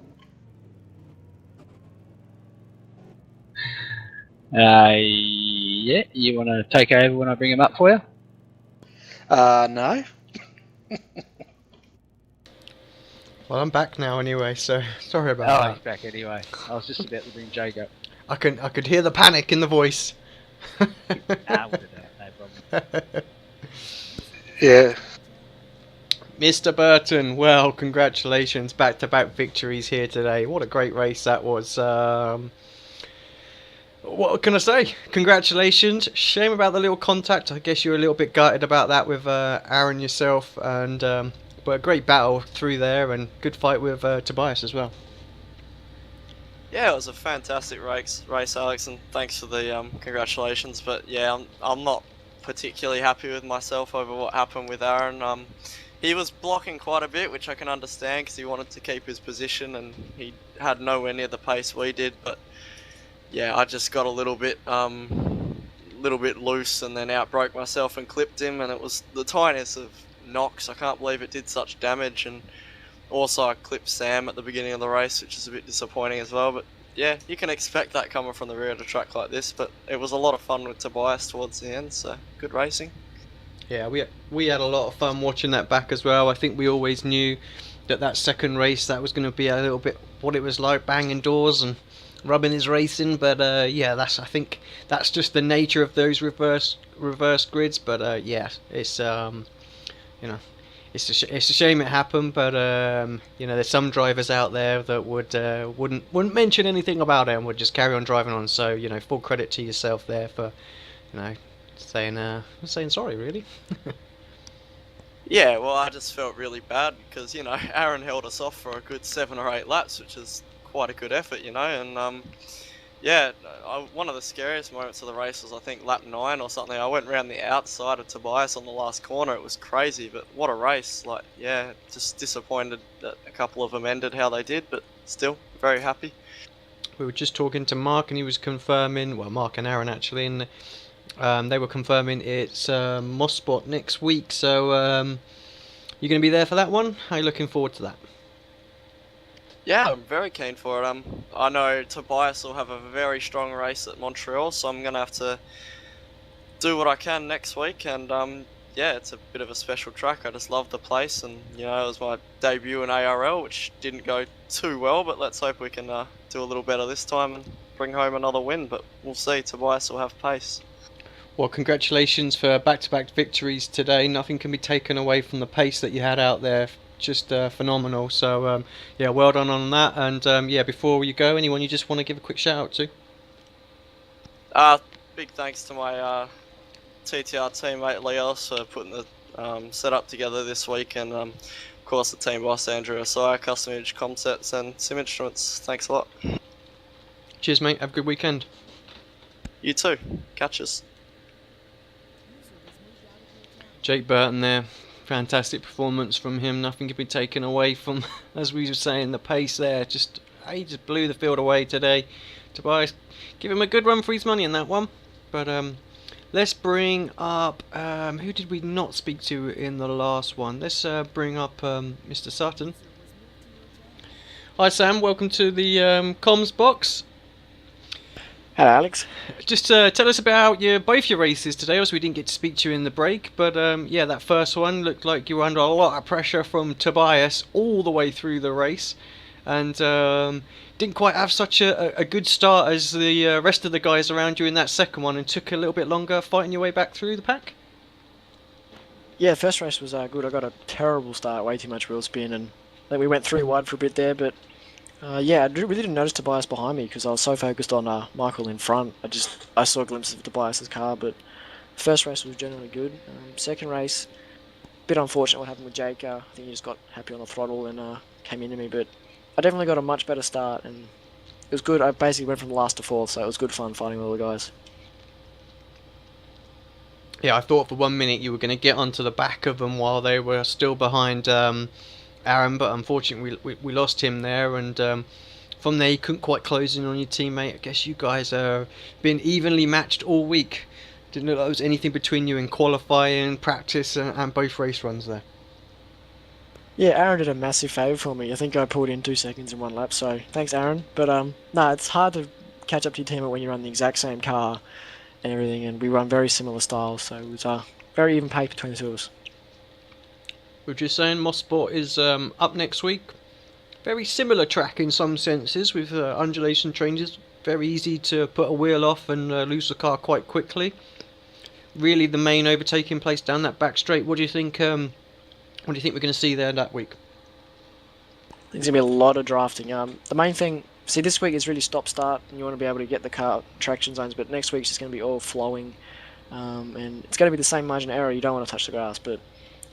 Yeah, you want to take over when I bring him up for you? No. Well, I'm back now anyway, so sorry about Oh, that. he's back anyway. I was just about to bring Jake up. I could hear the panic in the voice. We'll do that, no problem. Yeah. Mr. Burton, well, congratulations, back-to-back victories here today. What a great race that was. What can I say? Congratulations. Shame about the little contact. I guess you were a little bit gutted about that with Aaron yourself, and but a great battle through there, and good fight with Tobias as well. Yeah, it was a fantastic race, Alex, and thanks for the congratulations. But yeah, I'm not particularly happy with myself over what happened with Aaron. He was blocking quite a bit, which I can understand because he wanted to keep his position, and he had nowhere near the pace we did. But yeah, I just got a little bit loose, and then outbroke myself and clipped him, and it was the tiniest of knocks. I can't believe it did such damage, and also I clipped Sam at the beginning of the race, which is a bit disappointing as well. But yeah, you can expect that coming from the rear of the track like this. But it was a lot of fun with Tobias towards the end, so good racing. Yeah, we had a lot of fun watching that back as well. I think we always knew that second race that was going to be a little bit what it was like, banging doors and rubbing his racing. But yeah, I think that's just the nature of those reverse grids. But yeah, it's it's a shame it happened. But there's some drivers out there that wouldn't mention anything about it and would just carry on driving on. So full credit to yourself there for saying sorry, really. Yeah, well, I just felt really bad because Aaron held us off for a good 7 or 8 laps, which is quite a good effort, and yeah, one of the scariest moments of the race was I think lap 9 or something. I went around the outside of Tobias on the last corner. It was crazy, but what a race! Like, yeah, just disappointed that a couple of them ended how they did, but still very happy. We were just talking to Mark, and he was confirming, well, Mark and Aaron actually, and they were confirming it's Mosport next week. So you're going to be there for that one? How are you looking forward to that? Yeah, I'm very keen for it. I know Tobias will have a very strong race at Montreal, so I'm going to have to do what I can next week. And yeah, it's a bit of a special track. I just love the place, and it was my debut in ARL, which didn't go too well, but let's hope we can do a little better this time and bring home another win. But we'll see. Tobias will have pace. Well, congratulations for back-to-back victories today. Nothing can be taken away from the pace that you had out there. Just phenomenal. So yeah, well done on that. And yeah, before you go, anyone you just want to give a quick shout out to? Big thanks to my TTR teammate Leos for putting the setup together this week, and of course the team boss Andrew Asaya, Custom Image Concepts and Sim Instruments. Thanks a lot. Cheers, mate. Have a good weekend. You too. Catch us. Jake Burton there, fantastic performance from him. Nothing can be taken away from, as we were saying, the pace there. He just blew the field away today. Tobias, give him a good run for his money in that one. But let's bring up, who did we not speak to in the last one? Let's bring up Mr. Sutton. Hi Sam, welcome to the comms box. Hello, Alex. Just tell us about both your races today, as we didn't get to speak to you in the break. But yeah, that first one looked like you were under a lot of pressure from Tobias all the way through the race, and didn't quite have such a good start as the rest of the guys around you in that second one, and took a little bit longer fighting your way back through the pack. Yeah, the first race was good. I got a terrible start, way too much wheel spin, and I think we went 3 wide for a bit there, but yeah, I really didn't notice Tobias behind me because I was so focused on Michael in front. I saw glimpses of Tobias's car, but the first race was generally good. Second race, a bit unfortunate what happened with Jake. I think he just got happy on the throttle and came into me, but I definitely got a much better start, and it was good. I basically went from last to fourth, so it was good fun fighting with all the guys. Yeah, I thought for 1 minute you were going to get onto the back of them while they were still behind Aaron, but unfortunately we lost him there, and from there you couldn't quite close in on your teammate. I guess you guys have been evenly matched all week. Didn't look like there was anything between you in qualifying, practice and both race runs there. Yeah, Aaron did a massive favour for me. I think I pulled in 2 seconds in 1 lap, so thanks Aaron. But no, it's hard to catch up to your teammate when you run the exact same car and everything, and we run very similar styles, so it was very even pace between the two of us. We were just saying Mosport is up next week. Very similar track in some senses, with undulation changes very easy to put a wheel off and lose the car quite quickly. Really, the main overtaking place down that back straight. What do you think? What do you think we're going to see there that week? I think there's going to be a lot of drafting. The main thing, see, this week is really stop-start, and you want to be able to get the car traction zones, but next week's just going to be all flowing, and it's going to be the same margin of error. You don't want to touch the grass, but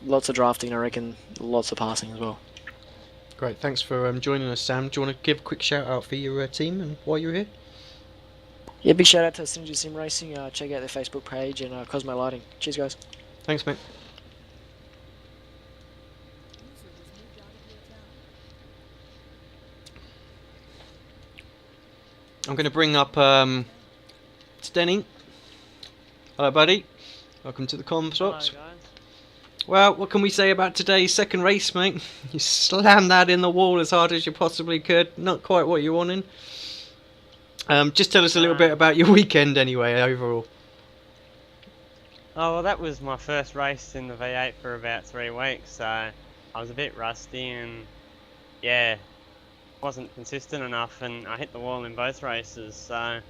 lots of drafting, I reckon, lots of passing as well. Great, thanks for joining us, Sam. Do you want to give a quick shout-out for your team and why you're here? Yeah, big shout-out to Synergy Sim Racing. Check out their Facebook page and Cosmo Lighting. Cheers, guys. Thanks, mate. I'm going to bring up Stenny. Hello, buddy. Welcome to the comms box. Hello, guys. Well, what can we say about today's second race, mate? You slammed that in the wall as hard as you possibly could. Not quite what you wanted. Just tell us a little bit about your weekend anyway, overall. Oh, well, that was my first race in the V8 for about 3 weeks, so I was a bit rusty and, yeah, wasn't consistent enough, and I hit the wall in both races, so,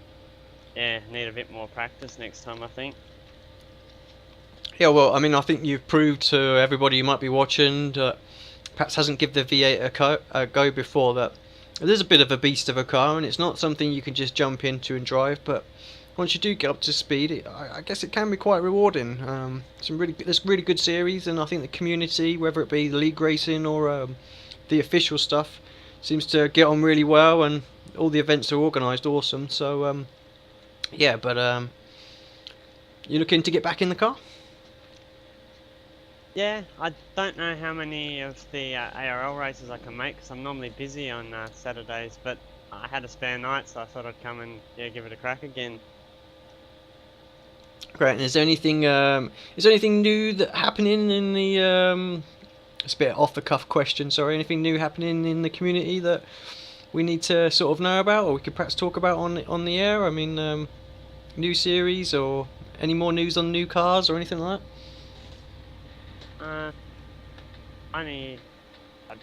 yeah, need a bit more practice next time, I think. Yeah, well, I mean, I think you've proved to everybody you might be watching that perhaps hasn't given the V8 a go before that it is a bit of a beast of a car, and it's not something you can just jump into and drive, but once you do get up to speed, I guess it can be quite rewarding. There's really good series, and I think the community, whether it be the league racing or the official stuff, seems to get on really well, and all the events are organised awesome, so yeah, but you looking to get back in the car? Yeah, I don't know how many of the ARL races I can make, because I'm normally busy on Saturdays, but I had a spare night, so I thought I'd come and give it a crack again. Great, and is there anything new that happening in the, it's a bit off the cuff question, sorry, anything new happening in the community that we need to sort of know about, or we could perhaps talk about on the air? I mean, new series, or any more news on new cars, or anything like that? I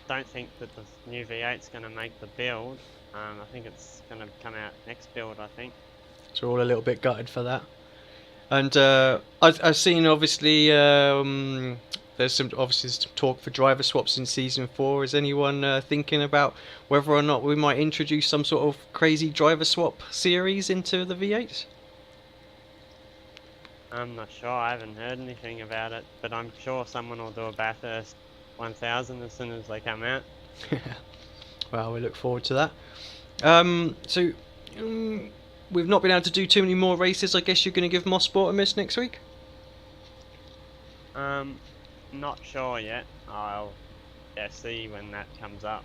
don't think that the new V8's going to make the build. I think it's going to come out next build, I think. So we're all a little bit gutted for that. And I've seen, obviously, there's some talk for driver swaps in Season 4. Is anyone thinking about whether or not we might introduce some sort of crazy driver swap series into the V8? I'm not sure, I haven't heard anything about it, but I'm sure someone will do a Bathurst 1000 as soon as they come out. Well, we look forward to that. We've not been able to do too many more races. I guess you're going to give Mosport a miss next week? Not sure yet. I'll see when that comes up.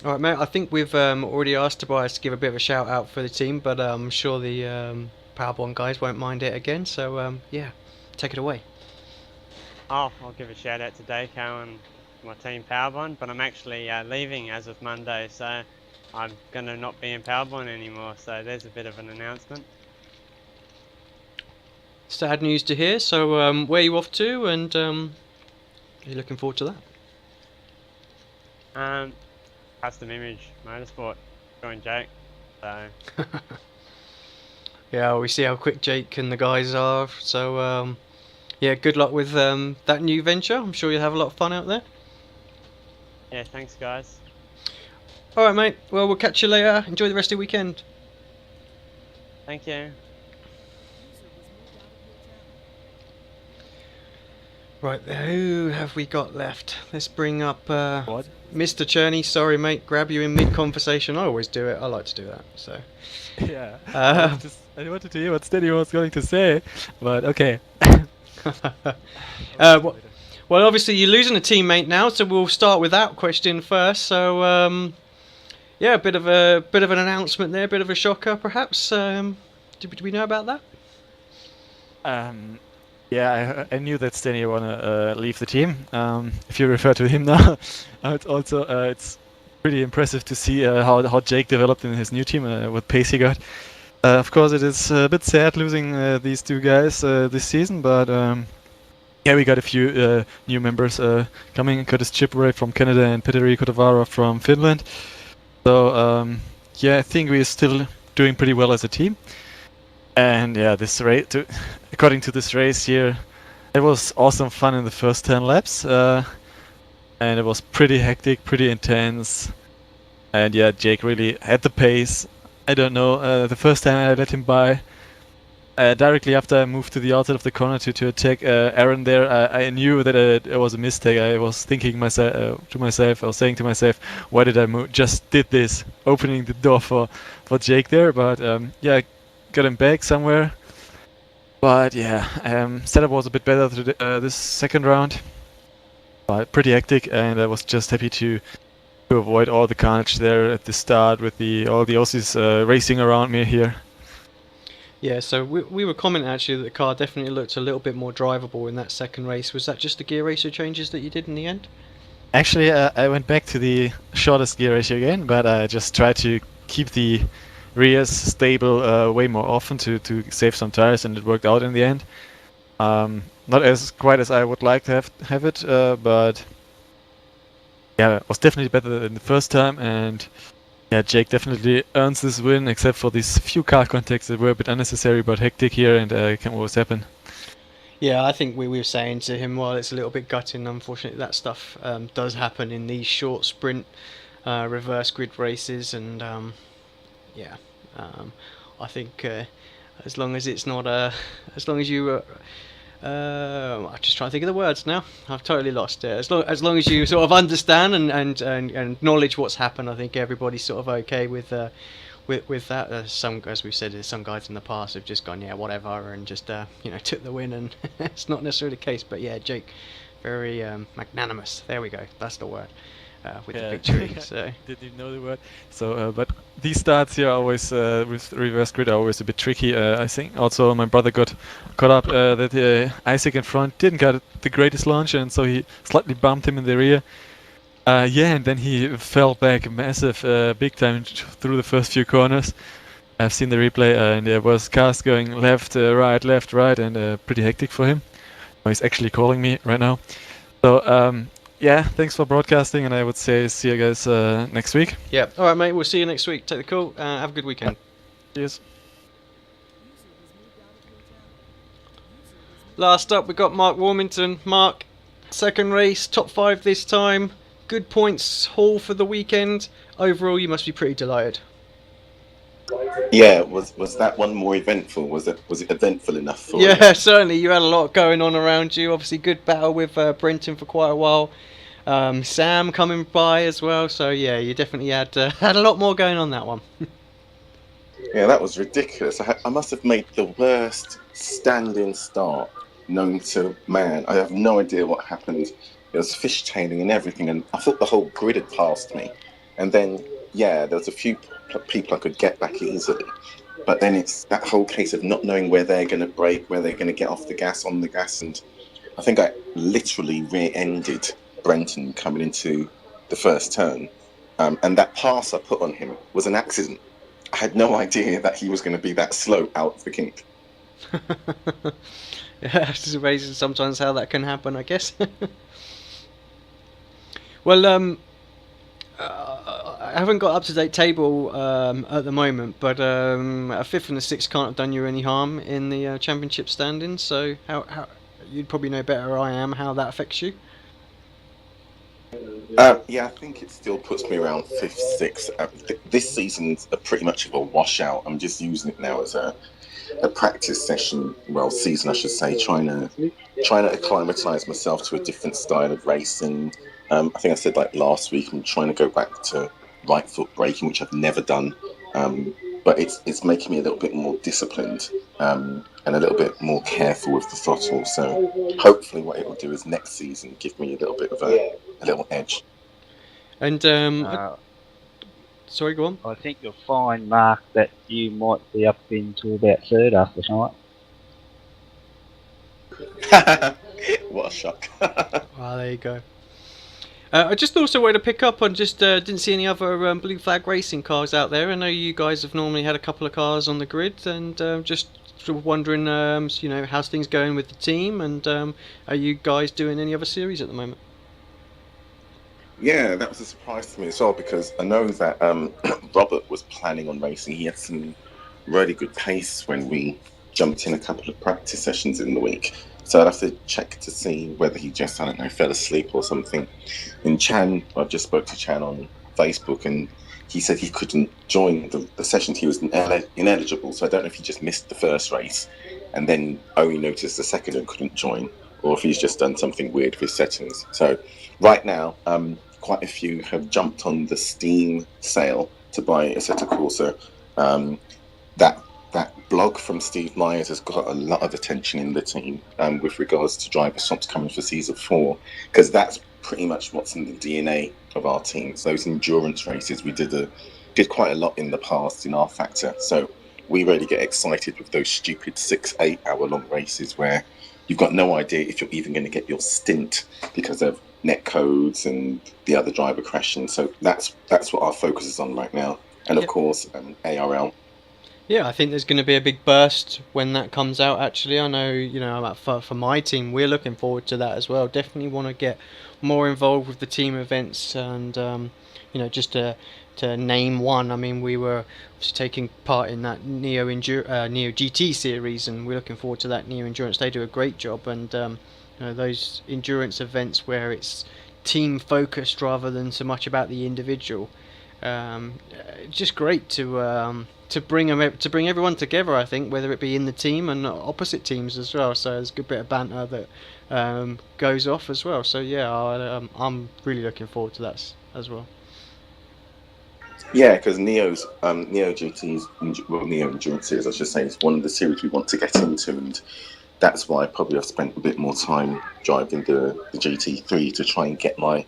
Alright, mate, I think we've already asked Tobias to give a bit of a shout out for the team, but I'm sure the Powerbomb guys won't mind it again, so yeah, take it away. Oh, I'll give a shout out to Dayco and my team Powerbomb, but I'm actually leaving as of Monday, so I'm going to not be in Powerbomb anymore, so there's a bit of an announcement. Sad news to hear, so where are you off to, and are you looking forward to that? Custom Image Motorsport, join Jake, so... Yeah, we see how quick Jake and the guys are, so yeah, good luck with that new venture. I'm sure you'll have a lot of fun out there. Yeah, thanks guys. Alright mate, well we'll catch you later. Enjoy the rest of the weekend. Thank you. Right, who have we got left? Let's bring up Mr. Cherney. Sorry mate, grab you in mid-conversation. I always do it, I like to do that, so... Yeah, I wanted to hear what Steady was going to say, but okay. Well, obviously you're losing a teammate now, so we'll start with that question first. So, yeah, a bit of an announcement there, a bit of a shocker, perhaps. Did we know about that? Yeah, I knew that Steady wanna leave the team. If you refer to him now, it's also it's pretty impressive to see how Jake developed in his new team, what pace he got. Of course, it is a bit sad losing these two guys this season, but yeah, we got a few new members coming. Curtis Chipway from Canada and Petteri Kotavara from Finland. So yeah, I think we're still doing pretty well as a team. And yeah, this race, according to this race here, it was awesome fun in the first 10 laps. And it was pretty hectic, pretty intense. And yeah, Jake really had the pace. I don't know, the first time I let him by, directly after I moved to the outside of the corner to attack Aaron there, I knew that it was a mistake. I was thinking I was saying to myself, why did I just did this, opening the door for Jake there. But yeah, I got him back somewhere. But yeah, setup was a bit better this second round. But pretty hectic, and I was just happy to avoid all the carnage there at the start with all the Aussies racing around me here. Yeah, so we were commenting actually that the car definitely looked a little bit more drivable in that second race. Was that just the gear ratio changes that you did in the end? Actually, I went back to the shortest gear ratio again, but I just tried to keep the rears stable way more often to save some tires, and it worked out in the end. Not as quite as I would like to have it, but yeah, it was definitely better than the first time, and yeah, Jake definitely earns this win, except for these few car contacts that were a bit unnecessary but hectic here, and can always happen. Yeah, I think we were saying to him, well, it's a little bit gutting. Unfortunately, that stuff does happen in these short sprint reverse grid races, and yeah, I think as long as it's not as long as you I'm just trying to think of the words now. I've totally lost it. As long as you sort of understand and acknowledge what's happened, I think everybody's sort of okay with that. Some, as we've said, some guys in the past have just gone, yeah, whatever, and just took the win, and it's not necessarily the case. But yeah, Jake, very magnanimous. There we go. That's the word. With the victory. So didn't even know the word. So, but these starts here are always with reverse grid are always a bit tricky. I think also my brother got caught up that Isaac in front didn't get the greatest launch, and so he slightly bumped him in the rear. Yeah, and then he fell back massive, big time through the first few corners. I've seen the replay, and there was cars going left, right, and pretty hectic for him. He's actually calling me right now. So. Yeah, thanks for broadcasting, and I would say see you guys next week. Yeah, all right, mate. We'll see you next week. Take the call. Have a good weekend. Cheers. Last up, we got Mark Warmington. Mark, second race, top 5 this time. Good points haul for the weekend. Overall, you must be pretty delighted. Yeah, was that one more eventful? Was it eventful enough for you? Yeah, certainly. You had a lot going on around you. Obviously, good battle with Brenton for quite a while. Sam coming by as well. So yeah, you definitely had a lot more going on that one. Yeah, that was ridiculous. I must have made the worst standing start known to man. I have no idea what happened. There was fishtailing and everything, and I thought the whole grid had passed me. And then, yeah, there was a few people I could get back easily. But then it's that whole case of not knowing where they're going to brake, where they're going to get off the gas, on the gas. And I think I literally rear-ended Brenton coming into the first turn. And that pass I put on him was an accident. I had no idea that he was going to be that slow out of the kink. Yeah, it's amazing sometimes how that can happen, I guess. Well, I haven't got up-to-date table at the moment, but a 5th and a 6th can't have done you any harm in the championship standings. So how you'd probably know better than I am how that affects you. Yeah, I think it still puts me around 5th, 6th. This season's pretty much of a washout. I'm just using it now as a practice session, season I should say, trying to acclimatise myself to a different style of racing. I think I said last week I'm trying to go back to right foot braking, which I've never done, but it's making me a little bit more disciplined and a little bit more careful with the throttle. So hopefully what it will do is next season give me a little bit of a little edge. And sorry, go on. I think you'll find, Mark, that you might be up into about 3rd after tonight. What a shock. Well, there you go. I just also wanted to pick up on didn't see any other blue flag racing cars out there. I know you guys have normally had a couple of cars on the grid, and just sort of wondering, how's things going with the team, and are you guys doing any other series at the moment? Yeah, that was a surprise to me as well, because I know that Robert was planning on racing. He had some really good pace when we jumped in a couple of practice sessions in the week. So I'd have to check to see whether he just, I don't know, fell asleep or something. And Chan, I just spoke to Chan on Facebook, and he said he couldn't join the sessions. He was ineligible, so I don't know if he just missed the first race and then only noticed the second and couldn't join, or if he's just done something weird with his settings. So right now, quite a few have jumped on the Steam sale to buy Assetto Corsa. That blog from Steve Myers has got a lot of attention in the team with regards to driver swaps coming for season 4, because that's pretty much what's in the DNA of our teams. Those endurance races, we did quite a lot in the past in our factor. So we really get excited with those stupid 6-8 hour long races where you've got no idea if you're even going to get your stint because of net codes and the other driver crashing. So that's what our focus is on right now. And of course, ARL. Yeah, I think there's going to be a big burst when that comes out, actually. I know, for my team, we're looking forward to that as well. Definitely want to get more involved with the team events and, just to name one. I mean, we were taking part in that Neo GT series, and we're looking forward to that Neo Endurance. They do a great job, and those endurance events where it's team focused rather than so much about the individual. Just great to bring everyone together, I think, whether it be in the team and opposite teams as well. So there's a good bit of banter that goes off as well. So yeah, I'm really looking forward to that as well. Yeah, because Neo GT's, Neo Endurance series, I should say, is one of the series we want to get into, and that's why probably I've spent a bit more time driving the GT3 to try and get my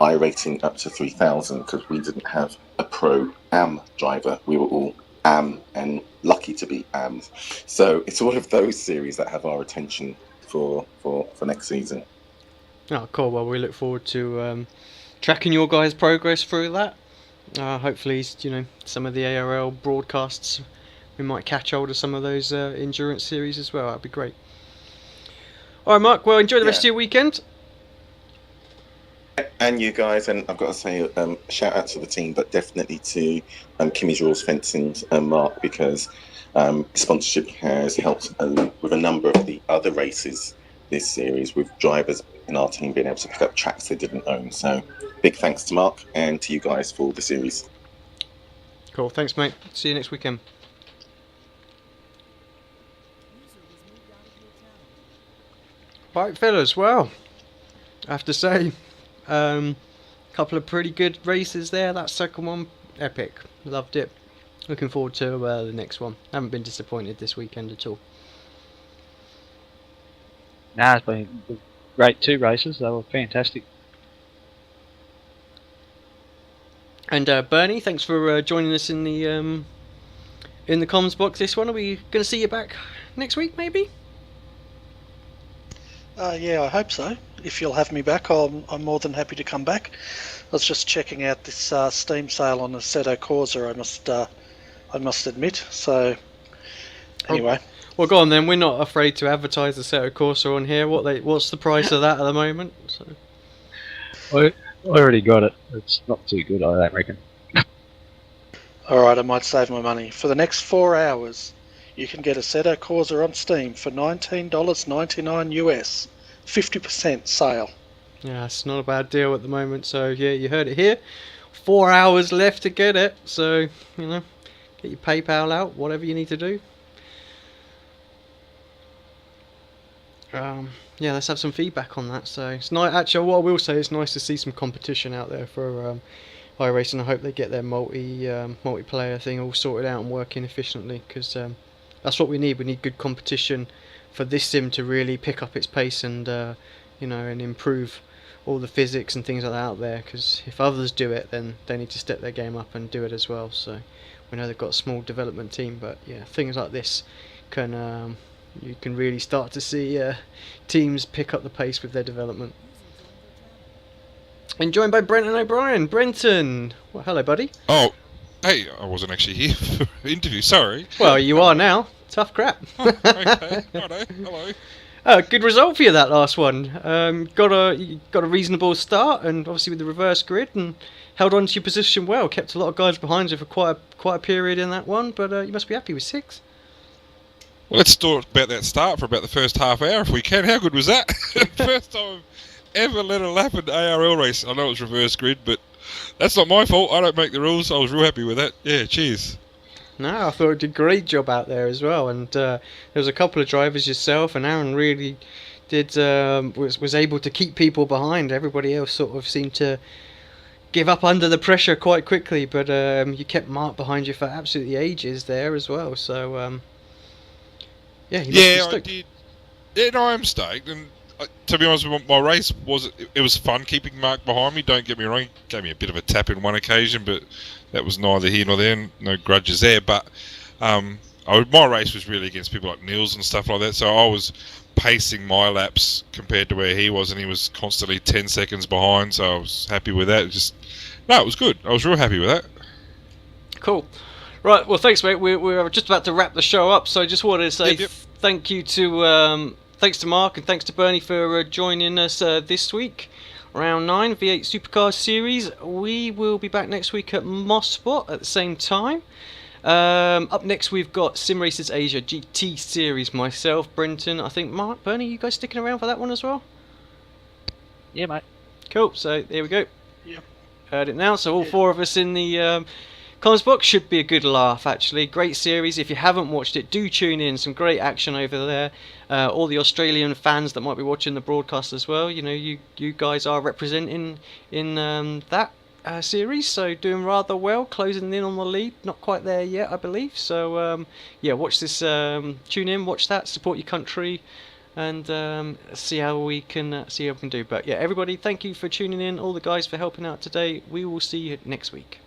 I rating up to 3000, because we didn't have a pro AM driver. We were all AM and lucky to be AMs. So it's all of those series that have our attention for next season. Oh, cool. Well, we look forward to tracking your guys' progress through that. Hopefully, some of the ARL broadcasts, we might catch hold of some of those endurance series as well. That'd be great. All right, Mark. Well, enjoy the rest of your weekend. And you guys, and I've got to say, shout out to the team, but definitely to Kimmy's Rules Fencing and Mark, because sponsorship has helped with a number of the other races this series, with drivers in our team being able to pick up tracks they didn't own. So big thanks to Mark and to you guys for the series. Cool. Thanks, mate. See you next weekend. Right, fellas. Well, I have to say, couple of pretty good races there. That second one, epic. Loved it. Looking forward to the next one. Haven't been disappointed this weekend at all. Nah, it's been great 2 races. They were fantastic. And Bernie, thanks for joining us in the comms box. This one, are we going to see you back next week, maybe? Yeah, I hope so. If you'll have me back, I'm more than happy to come back. I was just checking out this Steam sale on the Assetto Corsa, I must admit. So, anyway. Well, go on then. We're not afraid to advertise the Assetto Corsa on here. What's the price of that at the moment? So. I already got it. It's not too good, I don't reckon. Alright, I might save my money. For the next 4 hours, you can get a Assetto Corsa on Steam for $19.99 US. 50% sale. Yeah, it's not a bad deal at the moment. So yeah, you heard it here. 4 hours left to get it. So, get your PayPal out, whatever you need to do. Yeah, let's have some feedback on that. So it's nice. Actually, what I will say, it's nice to see some competition out there for iRacing. I hope they get their multiplayer thing all sorted out and working efficiently, because that's what we need. We need good competition for this sim to really pick up its pace and and improve all the physics and things like that out there. Because if others do it, then they need to step their game up and do it as well. So we know they've got a small development team, but yeah, things like this can you can really start to see teams pick up the pace with their development. And joined by Brenton O'Brien. Brenton, well, hello, buddy. Oh, hey, I wasn't actually here for the interview. Sorry. Well, you are now. Tough crap. Oh, okay. Hello. Good result for you that last one. You got a reasonable start, and obviously with the reverse grid, and held on to your position well. Kept a lot of guys behind you for quite a period in that one, but you must be happy with 6. Well, let's talk about that start for about the first half hour if we can. How good was that? First time ever led a lap in the ARL race. I know it's reverse grid, but that's not my fault. I don't make the rules. I was real happy with that. Yeah, cheers. No, I thought you did a great job out there as well, and there was a couple of drivers, yourself and Aaron, really did was able to keep people behind. Everybody else sort of seemed to give up under the pressure quite quickly, but you kept Mark behind you for absolutely ages there as well. So yeah, I did. Yeah, no, I'm stoked, and to be honest, my race it was fun keeping Mark behind me. Don't get me wrong, he gave me a bit of a tap in one occasion, but that was neither here nor there. No grudges there. But my race was really against people like Niels and stuff like that. So I was pacing my laps compared to where he was, and he was constantly 10 seconds behind. So I was happy with that. It was good. I was real happy with that. Cool. Right. Well, thanks, mate. We're just about to wrap the show up, so I just wanted to say thank you to. Thanks to Mark and thanks to Bernie for joining us this week. Round 9, V8 SuperCars series. We will be back next week at Mosspot at the same time. Up next we've got Sim Racers Asia GT series. Myself, Brenton, I think Mark, Bernie, you guys sticking around for that one as well? Yeah, mate. Cool, so there we go. Yeah. Heard it now, so all 4 of us in the comments box. Should be a good laugh, actually. Great series. If you haven't watched it, do tune in. Some great action over there. All the Australian fans that might be watching the broadcast as well. You know, you guys are representing in that series, so doing rather well. Closing in on the lead. Not quite there yet, I believe. So yeah, watch this. Tune in, watch that. Support your country, and see how we can do. But yeah, everybody, thank you for tuning in. All the guys for helping out today. We will see you next week.